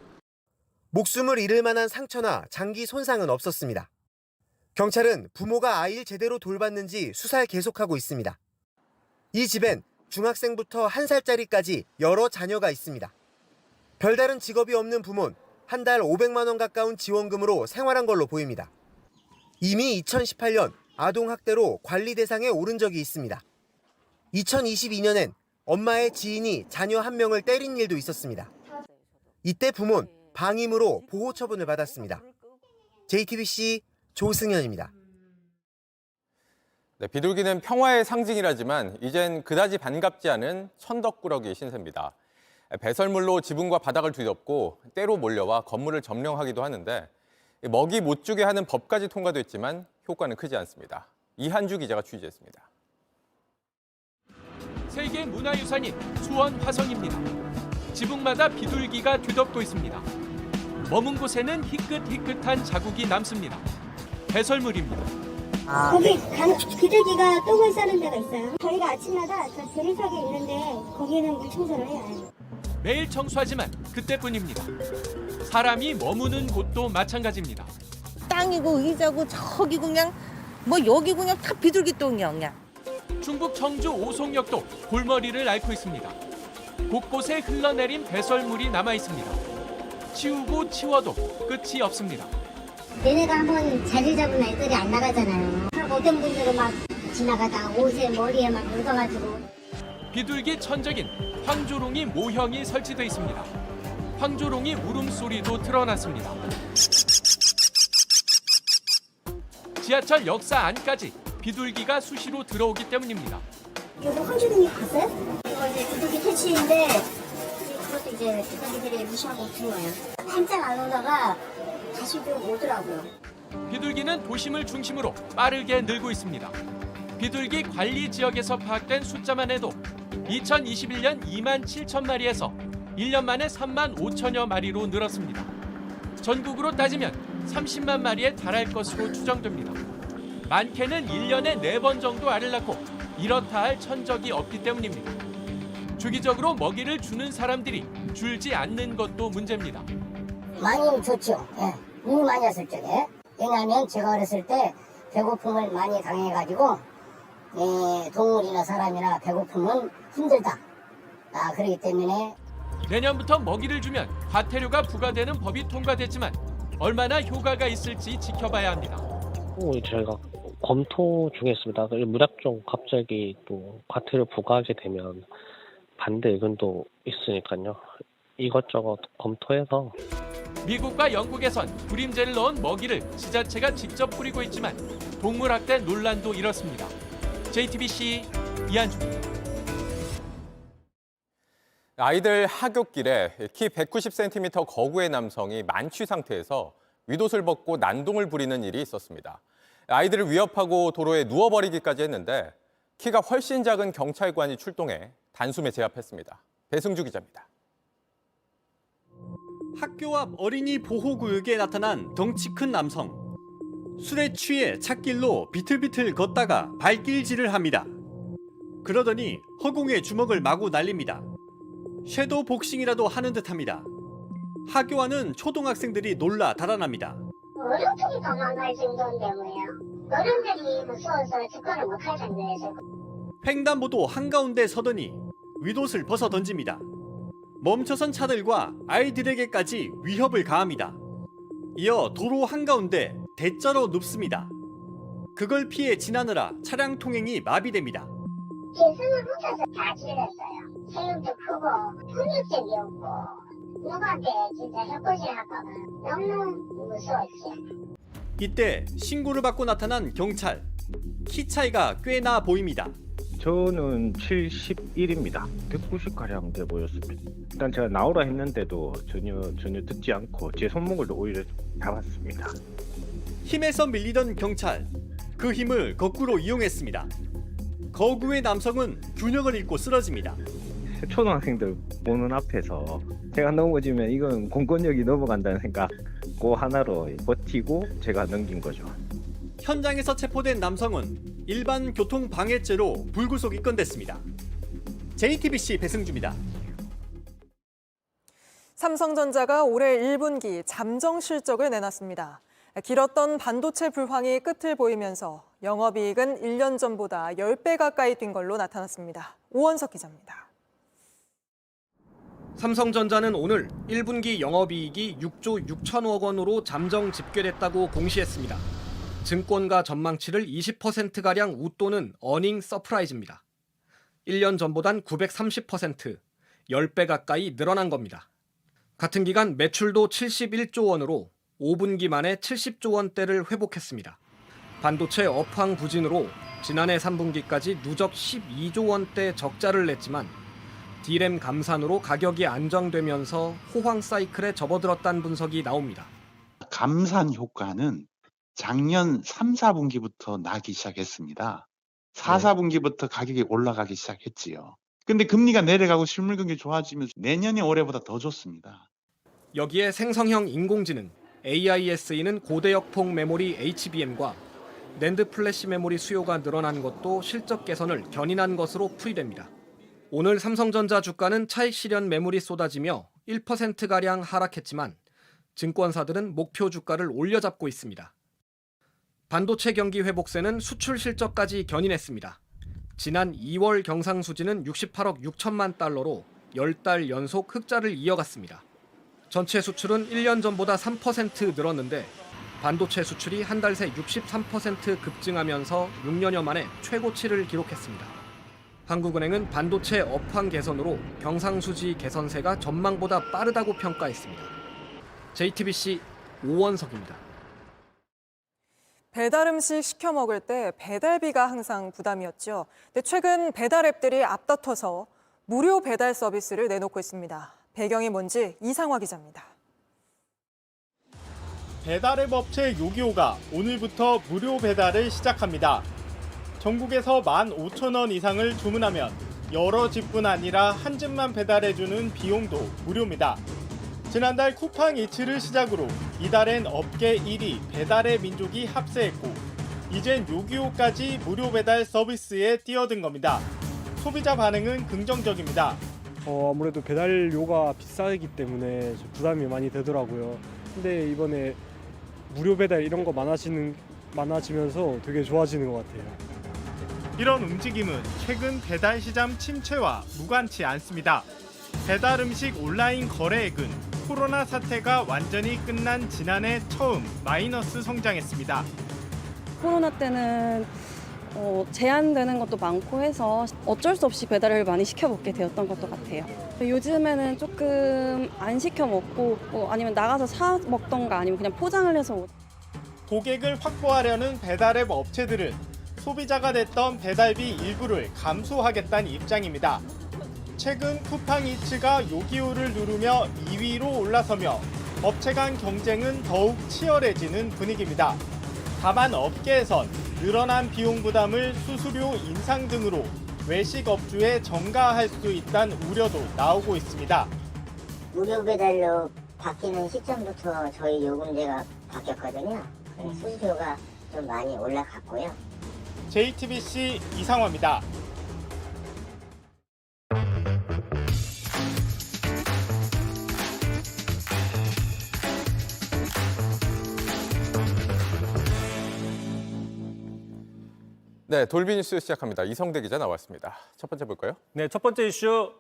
목숨을 잃을 만한 상처나 장기 손상은 없었습니다. 경찰은 부모가 아이를 제대로 돌봤는지 수사를 계속하고 있습니다. 이 집엔 중학생부터 1살짜리까지 여러 자녀가 있습니다. 별다른 직업이 없는 부모는 한 달 500만 원 가까운 지원금으로 생활한 걸로 보입니다. 이미 2018년 아동학대로 관리 대상에 오른 적이 있습니다. 2022년엔 엄마의 지인이 자녀 한 명을 때린 일도 있었습니다. 이때 부모는 방임으로 보호 처분을 받았습니다. JTBC 조승현입니다. 네, 비둘기는 평화의 상징이라지만 이젠 그다지 반갑지 않은 천덕꾸러기 신세입니다. 배설물로 지붕과 바닥을 뒤덮고 때로 몰려와 건물을 점령하기도 하는데 먹이 못 주게 하는 법까지 통과됐지만 효과는 크지 않습니다. 이한주 기자가 취재했습니다. 세계 문화유산인 수원 화성입니다. 지붕마다 비둘기가 뒤덮고 있습니다. 머문 곳에는 희끗희끗한 자국이 남습니다. 배설물입니다. 거기 비둘기가 똥을 싸는 데가 있어요. 저희가 아침마다 저 대리석에 있는데 거기는 물 청소를 해요. 매일 청소하지만 그때뿐입니다. 사람이 머무는 곳도 마찬가지입니다. 땅이고 의자고 저기 그냥 뭐 여기 그냥 다 비둘기 똥이야 그냥. 충북 청주 오송역도 골머리를 앓고 있습니다. 곳곳에 흘러내린 배설물이 남아 있습니다. 치우고 치워도 끝이 없습니다. 얘네가 한번 자리 잡은 애들이 안 나가잖아요. 어떤 분들은 막 지나가다 옷에 머리에 막 묻어가지고. 비둘기 천적인 황조롱이 모형이 설치돼 있습니다. 황조롱이 울음소리도 드러났습니다. 지하철 역사 안까지 비둘기가 수시로 들어오기 때문입니다. 이거 황조롱이 봤어요? 이거 이제 비둘기 퇴치인데 그것도 이제 비둘기들이 무시하고 오는 거예요. 한참 안 오다가 다시 좀 오더라고요. 비둘기는 도심을 중심으로 빠르게 늘고 있습니다. 비둘기 관리 지역에서 파악된 숫자만 해도 2021년 2만 7천 마리에서 1년 만에 3만 5천여 마리로 늘었습니다. 전국으로 따지면 30만 마리에 달할 것으로 추정됩니다. 많게는 1년에 4번 정도 알을 낳고 이렇다 할 천적이 없기 때문입니다. 주기적으로 먹이를 주는 사람들이 줄지 않는 것도 문제입니다. 많이 좋죠. 예. 너무 많이 했을 적에. 왜냐하면 제가 어렸을 때 배고픔을 많이 당해가지고 동물이나 사람이나 배고픔은 힘들다. 그렇기 때문에 내년부터 먹이를 주면 과태료가 부과되는 법이 통과됐지만 얼마나 효과가 있을지 지켜봐야 합니다. 저희가 검토 중에 있습니다. 무작정 갑자기 또 과태료 부과하게 되면 반대 의견도 있으니까요. 이것저것 검토해서. 미국과 영국에선 불임제를 넣은 먹이를 지자체가 직접 뿌리고 있지만 동물학대 논란도 일었습니다. JTBC 이한주입니다. 아이들 하굣길에 키 190cm 거구의 남성이 만취 상태에서 윗옷을 벗고 난동을 부리는 일이 있었습니다. 아이들을 위협하고 도로에 누워버리기까지 했는데 키가 훨씬 작은 경찰관이 출동해 단숨에 제압했습니다. 배승주 기자입니다. 학교 앞 어린이 보호구역에 나타난 덩치 큰 남성. 술에 취해 찻길로 비틀비틀 걷다가 발길질을 합니다. 그러더니 허공에 주먹을 마구 날립니다. 섀도우 복싱이라도 하는 듯합니다. 학교 안은 초등학생들이 놀라 달아납니다. 어른들이 도망갈 정도인데 뭐예요? 어른들이 무서워서 접근을 못할 정도에서. 횡단보도 한가운데 서더니 윗옷을 벗어 던집니다. 멈춰선 차들과 아이들에게까지 위협을 가합니다. 이어 도로 한가운데 대자로 눕습니다. 그걸 피해 지나느라 차량 통행이 마비됩니다. 개성을 묻혀서 다 질렀어요. 체육도 크고 훈육적이었고 누구한테 진짜 해코지 할까봐 너무 무서웠지. 이때 신고를 받고 나타난 경찰. 키 차이가 꽤나 보입니다. 저는 71입니다. 190가량 돼 보였습니다. 일단 제가 나오라 했는데도 전혀 듣지 않고 제 손목을 오히려 잡았습니다. 힘에서 밀리던 경찰. 그 힘을 거꾸로 이용했습니다. 거구의 남성은 균형을 잃고 쓰러집니다. 초등학생들 보는 앞에서 제가 넘어지면 이건 공권력이 넘어간다는 생각 그 하나로 버티고 제가 넘긴 거죠. 현장에서 체포된 남성은 일반 교통방해죄로 불구속 입건됐습니다. JTBC 배승주입니다. 삼성전자가 올해 1분기 잠정 실적을 내놨습니다. 길었던 반도체 불황이 끝을 보이면서 영업이익은 1년 전보다 10배 가까이 뛴 걸로 나타났습니다. 오원석 기자입니다. 삼성전자는 오늘 1분기 영업이익이 6조 6천억 원으로 잠정 집계됐다고 공시했습니다. 증권가 전망치를 20%가량 웃도는 어닝 서프라이즈입니다. 1년 전보단 930%, 10배 가까이 늘어난 겁니다. 같은 기간 매출도 71조 원으로 5분기 만에 70조 원대를 회복했습니다. 반도체 업황 부진으로 지난해 3분기까지 누적 12조 원대 적자를 냈지만 D램 감산으로 가격이 안정되면서 호황 사이클에 접어들었다는 분석이 나옵니다. 감산 효과는 작년 3, 4분기부터 나기 시작했습니다. 4, 4분기부터 가격이 올라가기 시작했지요. 근데 금리가 내려가고 실물 경기 좋아지면서 내년이 올해보다 더 좋습니다. 여기에 생성형 인공지능 AISE는 고대역폭 메모리 HBM과 낸드 플래시 메모리 수요가 늘어난 것도 실적 개선을 견인한 것으로 풀이됩니다. 오늘 삼성전자 주가는 차익 실현 매물이 쏟아지며 1%가량 하락했지만 증권사들은 목표 주가를 올려잡고 있습니다. 반도체 경기 회복세는 수출 실적까지 견인했습니다. 지난 2월 경상수지는 68억 6천만 달러로 10달 연속 흑자를 이어갔습니다. 전체 수출은 1년 전보다 3% 늘었는데 반도체 수출이 한 달 새 63% 급증하면서 6년여 만에 최고치를 기록했습니다. 한국은행은 반도체 업황 개선으로 경상수지 개선세가 전망보다 빠르다고 평가했습니다. JTBC 오원석입니다. 배달 음식 시켜 먹을 때 배달비가 항상 부담이었죠. 근데 최근 배달 앱들이 앞다퉈서 무료 배달 서비스를 내놓고 있습니다. 배경이 뭔지 이상화 기자입니다. 배달앱 업체 요기요가 오늘부터 무료 배달을 시작합니다. 전국에서 15,000원 이상을 주문하면 여러 집뿐 아니라 한 집만 배달해주는 비용도 무료입니다. 지난달 쿠팡 이츠를 시작으로 이달엔 업계 1위 배달의 민족이 합세했고 이젠 요기요까지 무료 배달 서비스에 뛰어든 겁니다. 소비자 반응은 긍정적입니다. 아무래도 배달료가 비싸기 때문에 부담이 많이 되더라고요. 근데 이번에 무료 배달 이런 거 많아지면서 되게 좋아지는 것 같아요. 이런 움직임은 최근 배달 시장 침체와 무관치 않습니다. 배달 음식 온라인 거래액은 코로나 사태가 완전히 끝난 지난해 처음 마이너스 성장했습니다. 코로나 때는 제한되는 것도 많고 해서 어쩔 수 없이 배달을 많이 시켜 먹게 되었던 것도 같아요. 요즘에는 조금 안 시켜 먹고 아니면 나가서 사 먹던가 아니면 그냥 포장을 해서. 고객을 확보하려는 배달앱 업체들은 소비자가 냈던 배달비 일부를 감수하겠다는 입장입니다. 최근 쿠팡이츠가 요기요를 누르며 2위로 올라서며 업체 간 경쟁은 더욱 치열해지는 분위기입니다. 다만 업계에선 늘어난 비용 부담을 수수료 인상 등으로 외식 업주에 전가할 수 있다는 우려도 나오고 있습니다. 무료 배달로 바뀌는 시점부터 저희 요금제가 바뀌었거든요. 수수료가 좀 많이 올라갔고요. JTBC 이상화입니다. 네, 돌비 뉴스 시작합니다. 이성대 기자 나왔습니다. 첫 번째 볼까요? 네, 첫 번째 이슈.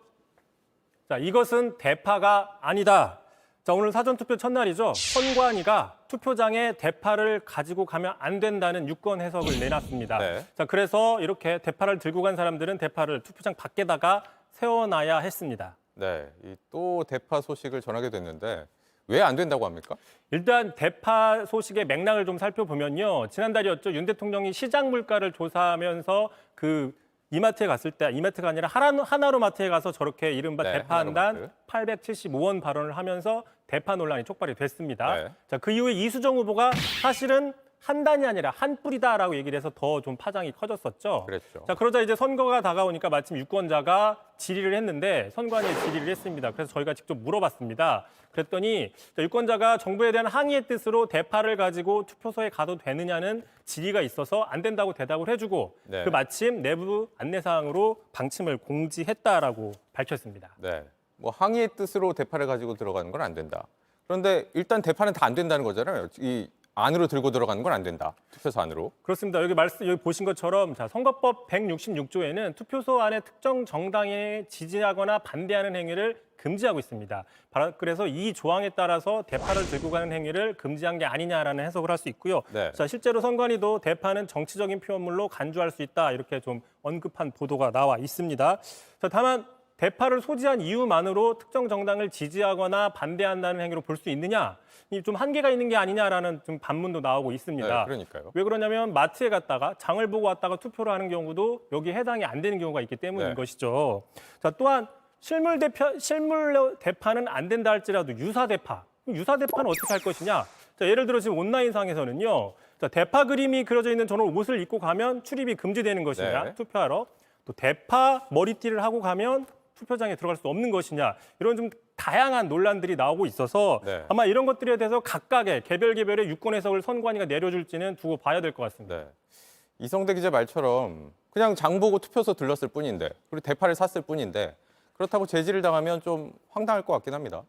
자, 이것은 대파가 아니다. 자, 오늘 사전투표 첫날이죠. 선관위가 투표장에 대파를 가지고 가면 안 된다는 유권 해석을 내놨습니다. 네. 자, 그래서 이렇게 대파를 들고 간 사람들은 대파를 투표장 밖에다가 세워놔야 했습니다. 네, 또 대파 소식을 전하게 됐는데 왜 안 된다고 합니까? 일단 대파 소식의 맥락을 좀 살펴보면요. 지난달이었죠. 윤 대통령이 시장 물가를 조사하면서 그 이마트에 갔을 때, 이마트가 아니라 하나로마트에 가서 저렇게 이른바 네, 대파 한 단 하나로마트. 875원 발언을 하면서 대파 논란이 촉발이 됐습니다. 네. 자, 그 이후에 이수정 후보가 사실은 한 단이 아니라 한 뿌리다라고 얘기를 해서 더 좀 파장이 커졌었죠. 그랬죠. 자, 그러자 이제 선거가 다가오니까 마침 유권자가 질의를 했는데 선관위에 질의를 했습니다. 그래서 저희가 직접 물어봤습니다. 그랬더니 유권자가 정부에 대한 항의의 뜻으로 대파를 가지고 투표소에 가도 되느냐는 질의가 있어서 안 된다고 대답을 해주고 네. 그 마침 내부 안내사항으로 방침을 공지했다라고 밝혔습니다. 네, 뭐 항의의 뜻으로 대파를 가지고 들어가는 건 안 된다. 그런데 일단 대파는 다 안 된다는 거잖아요. 이 안으로 들고 들어가는 건 안 된다. 투표소 안으로. 그렇습니다. 여기 보신 것처럼 자, 선거법 166조에는 투표소 안에 특정 정당에 지지하거나 반대하는 행위를 금지하고 있습니다. 그래서 이 조항에 따라서 대파를 들고 가는 행위를 금지한 게 아니냐라는 해석을 할 수 있고요. 네. 자, 실제로 선관위도 대파는 정치적인 표현물로 간주할 수 있다 이렇게 좀 언급한 보도가 나와 있습니다. 자, 다만 대파를 소지한 이유만으로 특정 정당을 지지하거나 반대한다는 행위로 볼 수 있느냐? 이 좀 한계가 있는 게 아니냐라는 좀 반문도 나오고 있습니다. 네, 그러니까요. 왜 그러냐면 마트에 갔다가 장을 보고 왔다가 투표를 하는 경우도 여기에 해당이 안 되는 경우가 있기 때문인 네. 것이죠. 자, 또한 실물 대파는 안 된다 할지라도 유사 대파는 어떻게 할 것이냐? 자, 예를 들어 지금 온라인상에서는요. 자, 대파 그림이 그려져 있는 저런 옷을 입고 가면 출입이 금지되는 것이냐? 네. 투표하러. 또 대파 머리띠를 하고 가면 투표장에 들어갈 수 없는 것이냐? 이런 좀 다양한 논란들이 나오고 있어서 네. 아마 이런 것들에 대해서 각각의 개별의 유권 해석을 선관위가 내려줄지는 두고 봐야 될 것 같습니다. 네. 이성대 기자 말처럼 그냥 장 보고 투표소 들렀을 뿐인데 그리고 대파를 샀을 뿐인데 그렇다고 제지를 당하면 좀 황당할 것 같긴 합니다.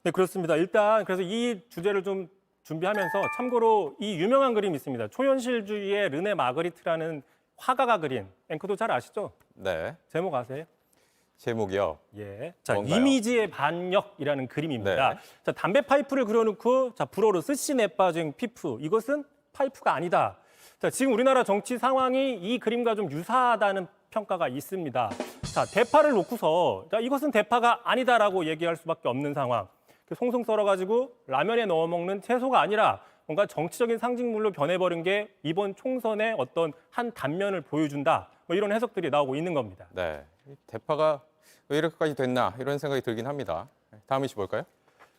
네, 그렇습니다. 일단 그래서 이 주제를 좀 준비하면서 참고로 이 유명한 그림이 있습니다. 초현실주의의 르네 마그리트라는 화가가 그린 앵커도 잘 아시죠? 네. 제목 아세요? 제목이요. 예. 자, 뭔가요? 이미지의 반역이라는 그림입니다. 네. 자, 담배 파이프를 그려놓고 자, 불어로 스시내 빠진 피프. 이것은 파이프가 아니다. 자, 지금 우리나라 정치 상황이 이 그림과 좀 유사하다는 평가가 있습니다. 자, 대파를 놓고서 자, 이것은 대파가 아니다라고 얘기할 수밖에 없는 상황. 송송 썰어가지고 라면에 넣어 먹는 채소가 아니라 뭔가 정치적인 상징물로 변해버린 게 이번 총선의 어떤 한 단면을 보여준다. 뭐 이런 해석들이 나오고 있는 겁니다. 네. 대파가 왜 이렇게까지 됐나 이런 생각이 들긴 합니다. 다음 이슈 볼까요?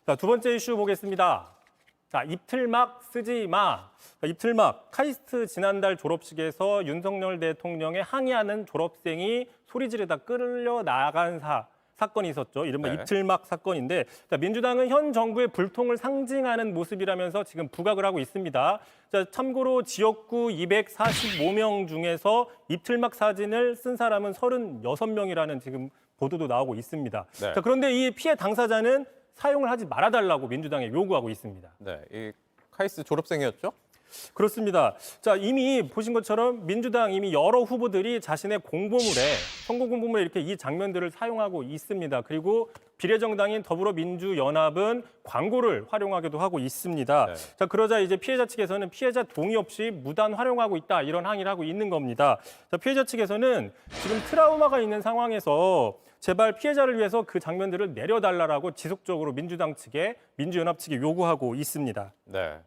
자, 두 번째 이슈 보겠습니다. 자, 입틀막 쓰지 마. 자, 입틀막 카이스트 지난달 졸업식에서 윤석열 대통령에 항의하는 졸업생이 소리 지르다 끌려 나간 사건이 있었죠. 이른바 네. 입틀막 사건인데 자, 민주당은 현 정부의 불통을 상징하는 모습이라면서 지금 부각을 하고 있습니다. 자, 참고로 지역구 245명 중에서 입틀막 사진을 쓴 사람은 36명이라는 지금 보도도 나오고 있습니다. 네. 자, 그런데 이 피해 당사자는 사용을 하지 말아달라고 민주당에 요구하고 있습니다. 네. 이 카이스트 졸업생이었죠? 그렇습니다. 자, 이미 보신 것처럼 민주당 이미 여러 후보들이 자신의 공보물에 선거 공보물에 이렇게 이 장면들을 사용하고 있습니다. 그리고 비례정당인 더불어민주연합은 광고를 활용하기도 하고 있습니다. 네. 자, 그러자 이제 피해자 측에서는 피해자 동의 없이 무단 활용하고 있다 이런 항의를 하고 있는 겁니다. 자, 피해자 측에서는 지금 트라우마가 있는 상황에서 제발 피해자를 위해서 그 장면들을 내려달라고 지속적으로 민주당 측에 민주연합 측에 요구하고 있습니다. 네.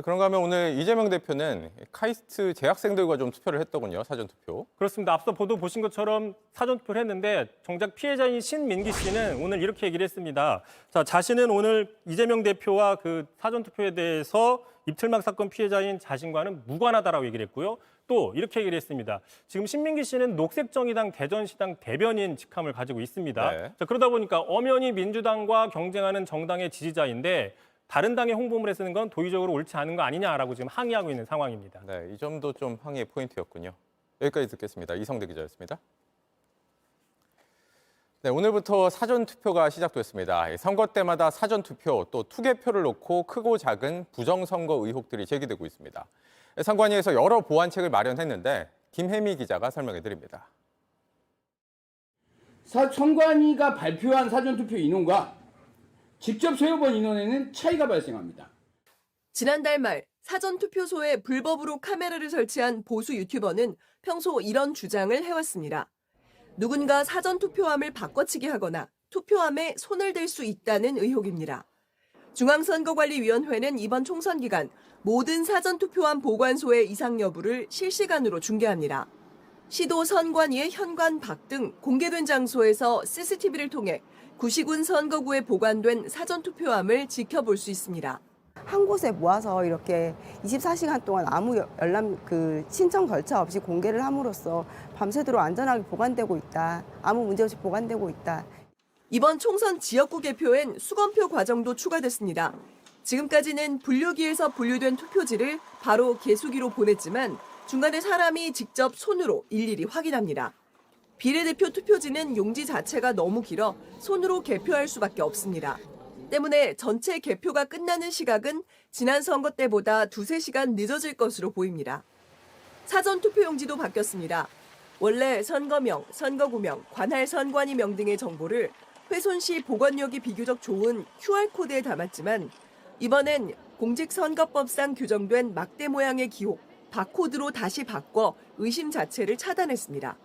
그런가 하면 오늘 이재명 대표는 카이스트 재학생들과 좀 투표를 했더군요. 사전투표. 그렇습니다. 앞서 보도 보신 것처럼 사전투표를 했는데 정작 피해자인 신민기 씨는 오늘 이렇게 얘기를 했습니다. 자, 자신은 오늘 이재명 대표와 그 사전투표에 대해서 입틀막 사건 피해자인 자신과는 무관하다라고 얘기를 했고요. 또 이렇게 얘기를 했습니다. 지금 신민기 씨는 녹색정의당 대전시당 대변인 직함을 가지고 있습니다. 네. 자, 그러다 보니까 엄연히 민주당과 경쟁하는 정당의 지지자인데 다른 당의 홍보물에 쓰는 건 도의적으로 옳지 않은 거 아니냐라고 지금 항의하고 있는 상황입니다. 네, 이 점도 좀 항의의 포인트였군요. 여기까지 듣겠습니다. 이성대 기자였습니다. 네, 오늘부터 사전투표가 시작됐습니다. 선거 때마다 사전투표 또 투개표를 놓고 크고 작은 부정선거 의혹들이 제기되고 있습니다. 선관위에서 여러 보완책을 마련했는데 김혜미 기자가 설명해 드립니다. 선관위가 발표한 사전투표 인원과 직접 세워본 인원에는 차이가 발생합니다. 지난달 말 사전투표소에 불법으로 카메라를 설치한 보수 유튜버는 평소 이런 주장을 해왔습니다. 누군가 사전투표함을 바꿔치기 하거나 투표함에 손을 댈 수 있다는 의혹입니다. 중앙선거관리위원회는 이번 총선 기간 모든 사전투표함 보관소의 이상 여부를 실시간으로 중계합니다. 시도 선관위의 현관 밖 등 공개된 장소에서 CCTV를 통해 구시군 선거구에 보관된 사전투표함을 지켜볼 수 있습니다. 한 곳에 모아서 이렇게 24시간 동안 아무 신청 절차 없이 공개를 함으로써 밤새도록 안전하게 보관되고 있다. 아무 문제 없이 보관되고 있다. 이번 총선 지역구 개표엔 수검표 과정도 추가됐습니다. 지금까지는 분류기에서 분류된 투표지를 바로 개수기로 보냈지만 중간에 사람이 직접 손으로 일일이 확인합니다. 비례대표 투표지는 용지 자체가 너무 길어 손으로 개표할 수밖에 없습니다. 때문에 전체 개표가 끝나는 시각은 지난 선거 때보다 2-3시간 늦어질 것으로 보입니다. 사전투표용지도 바뀌었습니다. 원래 선거명, 선거구명, 관할 선관위명 등의 정보를 훼손 시 보관력이 비교적 좋은 QR코드에 담았지만 이번엔 공직선거법상 규정된 막대 모양의 기호, 바코드로 다시 바꿔 의심 자체를 차단했습니다.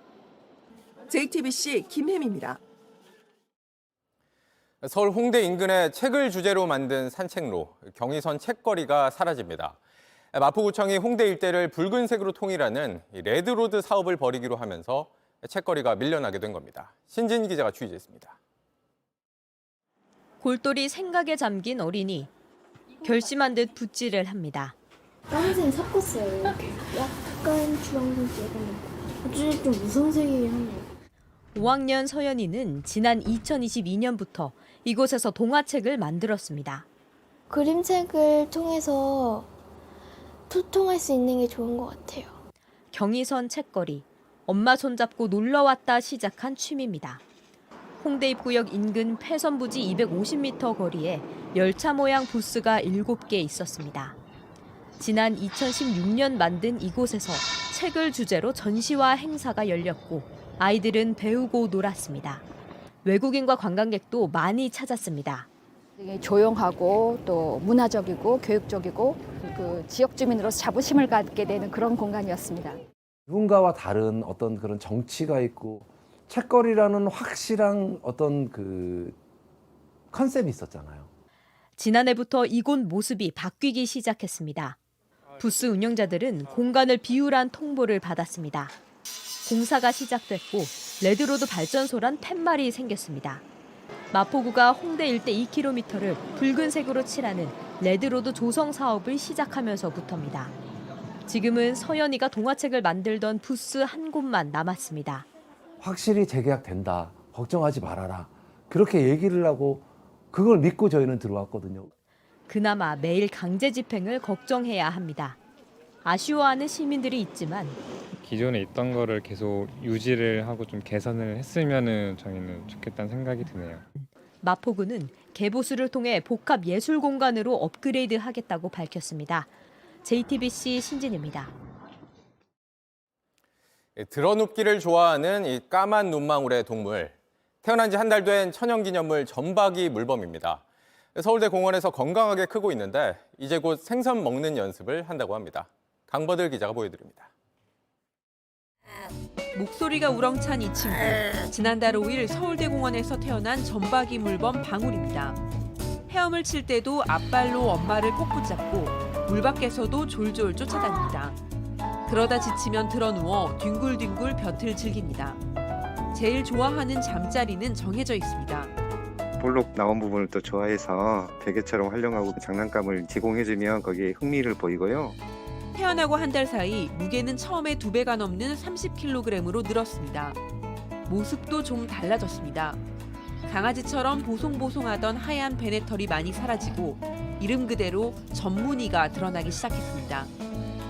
JTBC 김혜미입니다. 서울 홍대 인근의 책을 주제로 만든 산책로, 경의선 책거리가 사라집니다. 마포구청이 홍대 일대를 붉은색으로 통일하는 레드로드 사업을 벌이기로 하면서 책거리가 밀려나게 된 겁니다. 신진 기자가 취재했습니다. 골똘히 생각에 잠긴 어린이. 결심한 듯 붓질을 합니다. 까만색 섞었어요. 약간 주황색 어쨌든 좀 무서운 색이에요. 5학년 서연이는 지난 2022년부터 이곳에서 동화책을 만들었습니다. 그림책을 통해서 소통할 수 있는 게 좋은 것 같아요. 경의선 책거리, 엄마 손잡고 놀러왔다 시작한 취미입니다. 홍대 입구역 인근 패선부지 250m 거리에 열차 모양 부스가 7개 있었습니다. 지난 2016년 만든 이곳에서 책을 주제로 전시와 행사가 열렸고 아이들은 배우고 놀았습니다. 외국인과 관광객도 많이 찾았습니다. 되게 조용하고 또 문화적이고 교육적이고 그 지역 주민으로서 자부심을 갖게 되는 그런 공간이었습니다. 누군가와 다른 어떤 그런 정치가 있고 책거리라는 확실한 어떤 그 컨셉이 있었잖아요. 지난해부터 이곳 모습이 바뀌기 시작했습니다. 부스 운영자들은 공간을 비우란 통보를 받았습니다. 공사가 시작됐고 레드로드 발전소란 팻말이 생겼습니다. 마포구가 홍대 일대 2km를 붉은색으로 칠하는 레드로드 조성 사업을 시작하면서부터입니다. 지금은 서연이가 동화책을 만들던 부스 한 곳만 남았습니다. 확실히 재계약된다. 걱정하지 말아라. 그렇게 얘기를 하고 그걸 믿고 저희는 들어왔거든요. 그나마 매일 강제 집행을 걱정해야 합니다. 아쉬워하는 시민들이 있지만 기존에 있던 거를 계속 유지를 하고 좀 개선을 했으면은 저희는 좋겠다는 생각이 드네요. 마포구는 개보수를 통해 복합 예술 공간으로 업그레이드 하겠다고 밝혔습니다. JTBC 신진입니다. 드러눕기를 좋아하는 이 까만 눈망울의 동물. 태어난 지 한 달 된 천연기념물 점박이 물범입니다. 서울대 공원에서 건강하게 크고 있는데 이제 곧 생선 먹는 연습을 한다고 합니다. 강버들 기자가 보여드립니다. 목소리가 우렁찬 이 친구. 지난달 5일 서울대공원에서 태어난 점박이 물범 방울입니다. 헤엄을 칠 때도 앞발로 엄마를 꼭 붙잡고 물 밖에서도 졸졸 쫓아다닙니다. 그러다 지치면 드러누워 뒹굴뒹굴 볕을 즐깁니다. 제일 좋아하는 잠자리는 정해져 있습니다. 볼록 나온 부분을 또 좋아해서 베개처럼 활용하고 장난감을 제공해주면 거기에 흥미를 보이고요. 태어나고 한 달 사이 무게는 처음에 2배가 넘는 30kg으로 늘었습니다. 모습도 좀 달라졌습니다. 강아지처럼 보송보송하던 하얀 베네털이 많이 사라지고 이름 그대로 전문의가 드러나기 시작했습니다.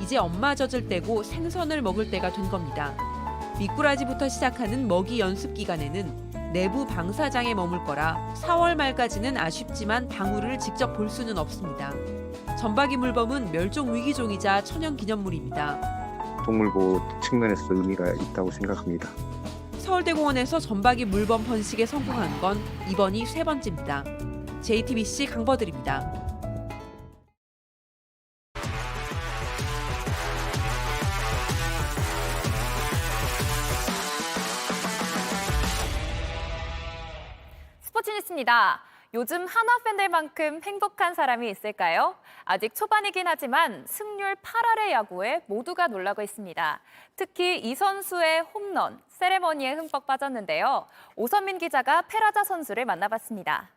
이제 엄마 젖을 떼고 생선을 먹을 때가 된 겁니다. 미꾸라지부터 시작하는 먹이 연습 기간에는 내부 방사장에 머물 거라 4월 말까지는 아쉽지만 방울을 직접 볼 수는 없습니다. 점박이 물범은 멸종 위기종이자 천연기념물입니다. 동물보호 측면에서 의미가 있다고 생각합니다. 서울대공원에서 점박이 물범 번식에 성공한 건 이번이 3번째입니다. JTBC 강버들입니다. 스포츠 뉴스입니다. 요즘 한화 팬들만큼 행복한 사람이 있을까요? 아직 초반이긴 하지만 승률 8할의 야구에 모두가 놀라고 있습니다. 특히 이 선수의 홈런, 세레머니에 흠뻑 빠졌는데요. 오선민 기자가 페라자 선수를 만나봤습니다.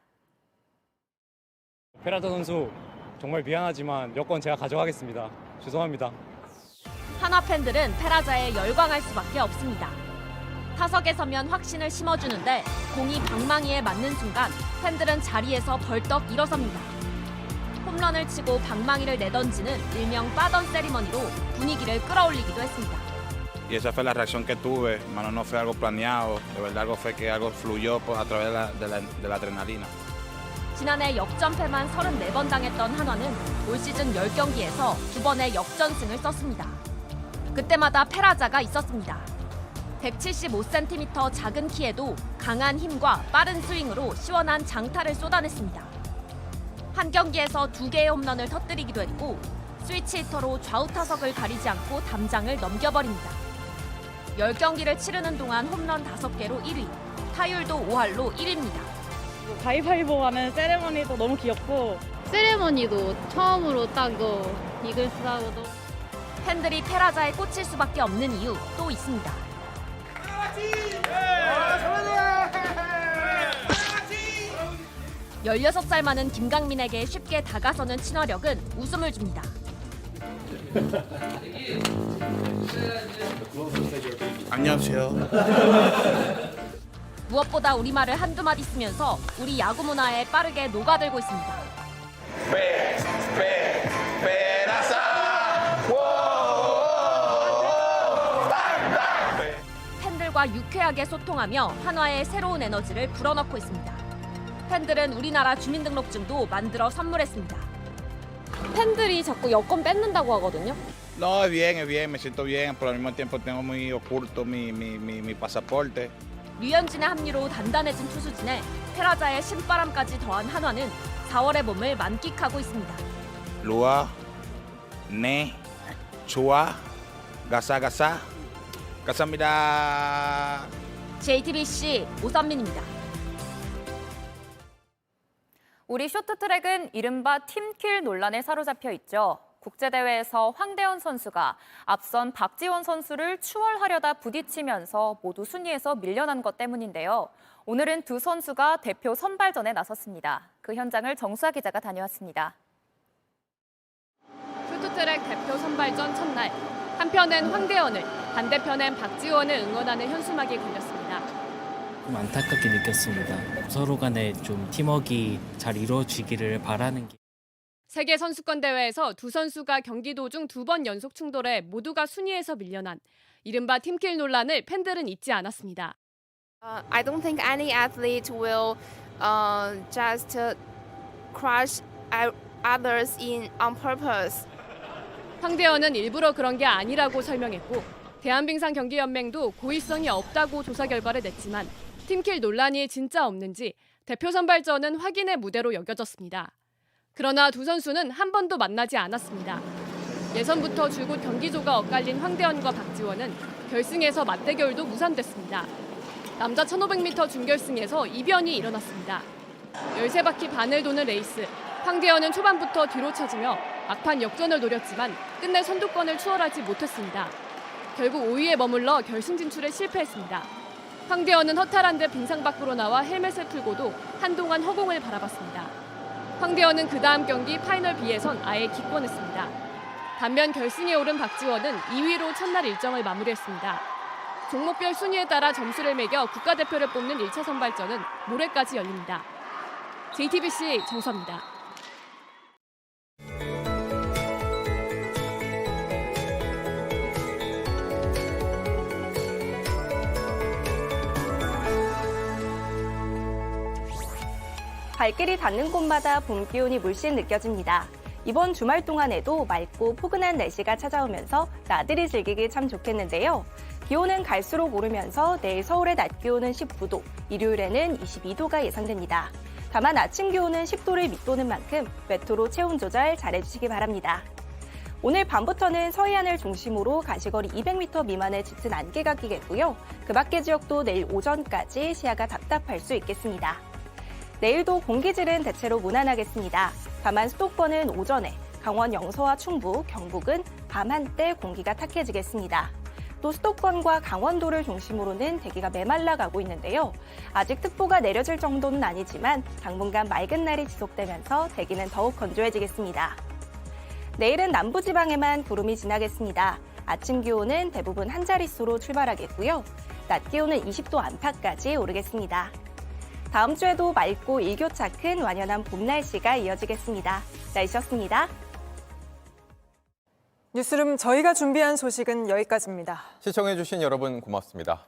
페라자 선수 정말 미안하지만 여권 제가 가져가겠습니다. 죄송합니다. 한화 팬들은 페라자에 열광할 수밖에 없습니다. 타석에 서면 확신을 심어주는데 공이 방망이에 맞는 순간 팬들은 자리에서 벌떡 일어섭니다. 홈런을 치고 방망이를 내던지는 일명 빠던 세리머니로 분위기를 끌어올리기도 했습니다. Y esa fue la reacción que tuve, mano, no fue algo planeado, de verdad algo fue que algo fluyó a través de la adrenalina. 지난해 역전패만 34번 당했던 한화는 올 시즌 10경기에서 2번의 역전승을 썼습니다. 그때마다 페라자가 있었습니다. 175cm 작은 키에도 강한 힘과 빠른 스윙으로 시원한 장타를 쏟아냈습니다. 한 경기에서 2개의 홈런을 터뜨리기도 했고 스위치 히터로 좌우 타석을 가리지 않고 담장을 넘겨버립니다. 10경기를 치르는 동안 홈런 5개로 1위, 타율도 5할로 1위입니다. 가위바위보 하는 세레머니도 너무 귀엽고 세레머니도 처음으로 딱 이거 이글스하고도 팬들이 페라자에 꽂힐 수밖에 없는 이유 또 있습니다. 16살 많은 김강민에게 쉽게 다가서는 친화력은 웃음을 줍니다. 안녕하세요. 무엇보다 우리말을 한두 마디 쓰면서 우리 야구 문화에 빠르게 녹아들고 있습니다. 팬들과 유쾌하게 소통하며 한화의 새로운 에너지를 불어넣고 있습니다. 팬들은 우리나라 주민등록증도 만들어 선물했습니다. 팬들이 자꾸 여권 뺏는다고 하거든요. No, es bien, me siento bien, pero al mismo tiempo tengo muy oculto mi pasaporte. 류현진의 합류로 단단해진 투수진에 페라자의 신바람까지 더한 한화는 4월의 봄을 만끽하고 있습니다. Lua, ne, chua, gasa, 감사합니다. JTBC 오선민입니다. 우리 쇼트트랙은 이른바 팀킬 논란에 사로잡혀 있죠. 국제대회에서 황대현 선수가 앞선 박지원 선수를 추월하려다 부딪히면서 모두 순위에서 밀려난 것 때문인데요. 오늘은 두 선수가 대표 선발전에 나섰습니다. 그 현장을 정수아 기자가 다녀왔습니다. 쇼트트랙 대표 선발전 첫날, 한편엔 황대현을, 반대편엔 박지원을 응원하는 현수막이 걸렸습니다. 좀 안타깝게 느꼈습니다. 서로 간에 좀 팀워크가 잘 이루어지기를 바라는 게. 세계 선수권 대회에서 두 선수가 경기 도중 2번 연속 충돌해 모두가 순위에서 밀려난 이른바 팀킬 논란을 팬들은 잊지 않았습니다. I don't think any athlete will just crush others on purpose. 황대현은 일부러 그런 게 아니라고 설명했고 대한빙상 경기연맹도 고의성이 없다고 조사 결과를 냈지만 팀킬 논란이 진짜 없는지 대표 선발전은 확인의 무대로 여겨졌습니다. 그러나 두 선수는 한 번도 만나지 않았습니다. 예선부터 줄곧 경기조가 엇갈린 황대현과 박지원은 결승에서 맞대결도 무산됐습니다. 남자 1500m 준결승에서 이변이 일어났습니다. 13바퀴 반을 도는 레이스, 황대현은 초반부터 뒤로 쳐지며 막판 역전을 노렸지만 끝내 선두권을 추월하지 못했습니다. 결국 5위에 머물러 결승 진출에 실패했습니다. 황대현은 허탈한 듯 빙상 밖으로 나와 헬멧을 풀고도 한동안 허공을 바라봤습니다. 황대현은 그 다음 경기 파이널 B에선 아예 기권했습니다. 반면 결승에 오른 박지원은 2위로 첫날 일정을 마무리했습니다. 종목별 순위에 따라 점수를 매겨 국가대표를 뽑는 1차 선발전은 모레까지 열립니다. JTBC 정수아입니다. 발길이 닿는 곳마다 봄 기온이 물씬 느껴집니다. 이번 주말 동안에도 맑고 포근한 날씨가 찾아오면서 나들이 즐기기 참 좋겠는데요. 기온은 갈수록 오르면서 내일 서울의 낮 기온은 19도, 일요일에는 22도가 예상됩니다. 다만 아침 기온은 10도를 밑도는 만큼 외투로 체온 조절 잘해주시기 바랍니다. 오늘 밤부터는 서해안을 중심으로 가시거리 200m 미만의 짙은 안개가 끼겠고요. 그 밖의 지역도 내일 오전까지 시야가 답답할 수 있겠습니다. 내일도 공기질은 대체로 무난하겠습니다. 다만 수도권은 오전에, 강원 영서와 충북, 경북은 밤 한때 공기가 탁해지겠습니다. 또 수도권과 강원도를 중심으로는 대기가 메말라 가고 있는데요. 아직 특보가 내려질 정도는 아니지만 당분간 맑은 날이 지속되면서 대기는 더욱 건조해지겠습니다. 내일은 남부지방에만 구름이 지나겠습니다. 아침 기온은 대부분 한 자릿수로 출발하겠고요. 낮 기온은 20도 안팎까지 오르겠습니다. 다음 주에도 맑고 일교차 큰 완연한 봄 날씨가 이어지겠습니다. 날씨였습니다. 뉴스룸 저희가 준비한 소식은 여기까지입니다. 시청해주신 여러분 고맙습니다.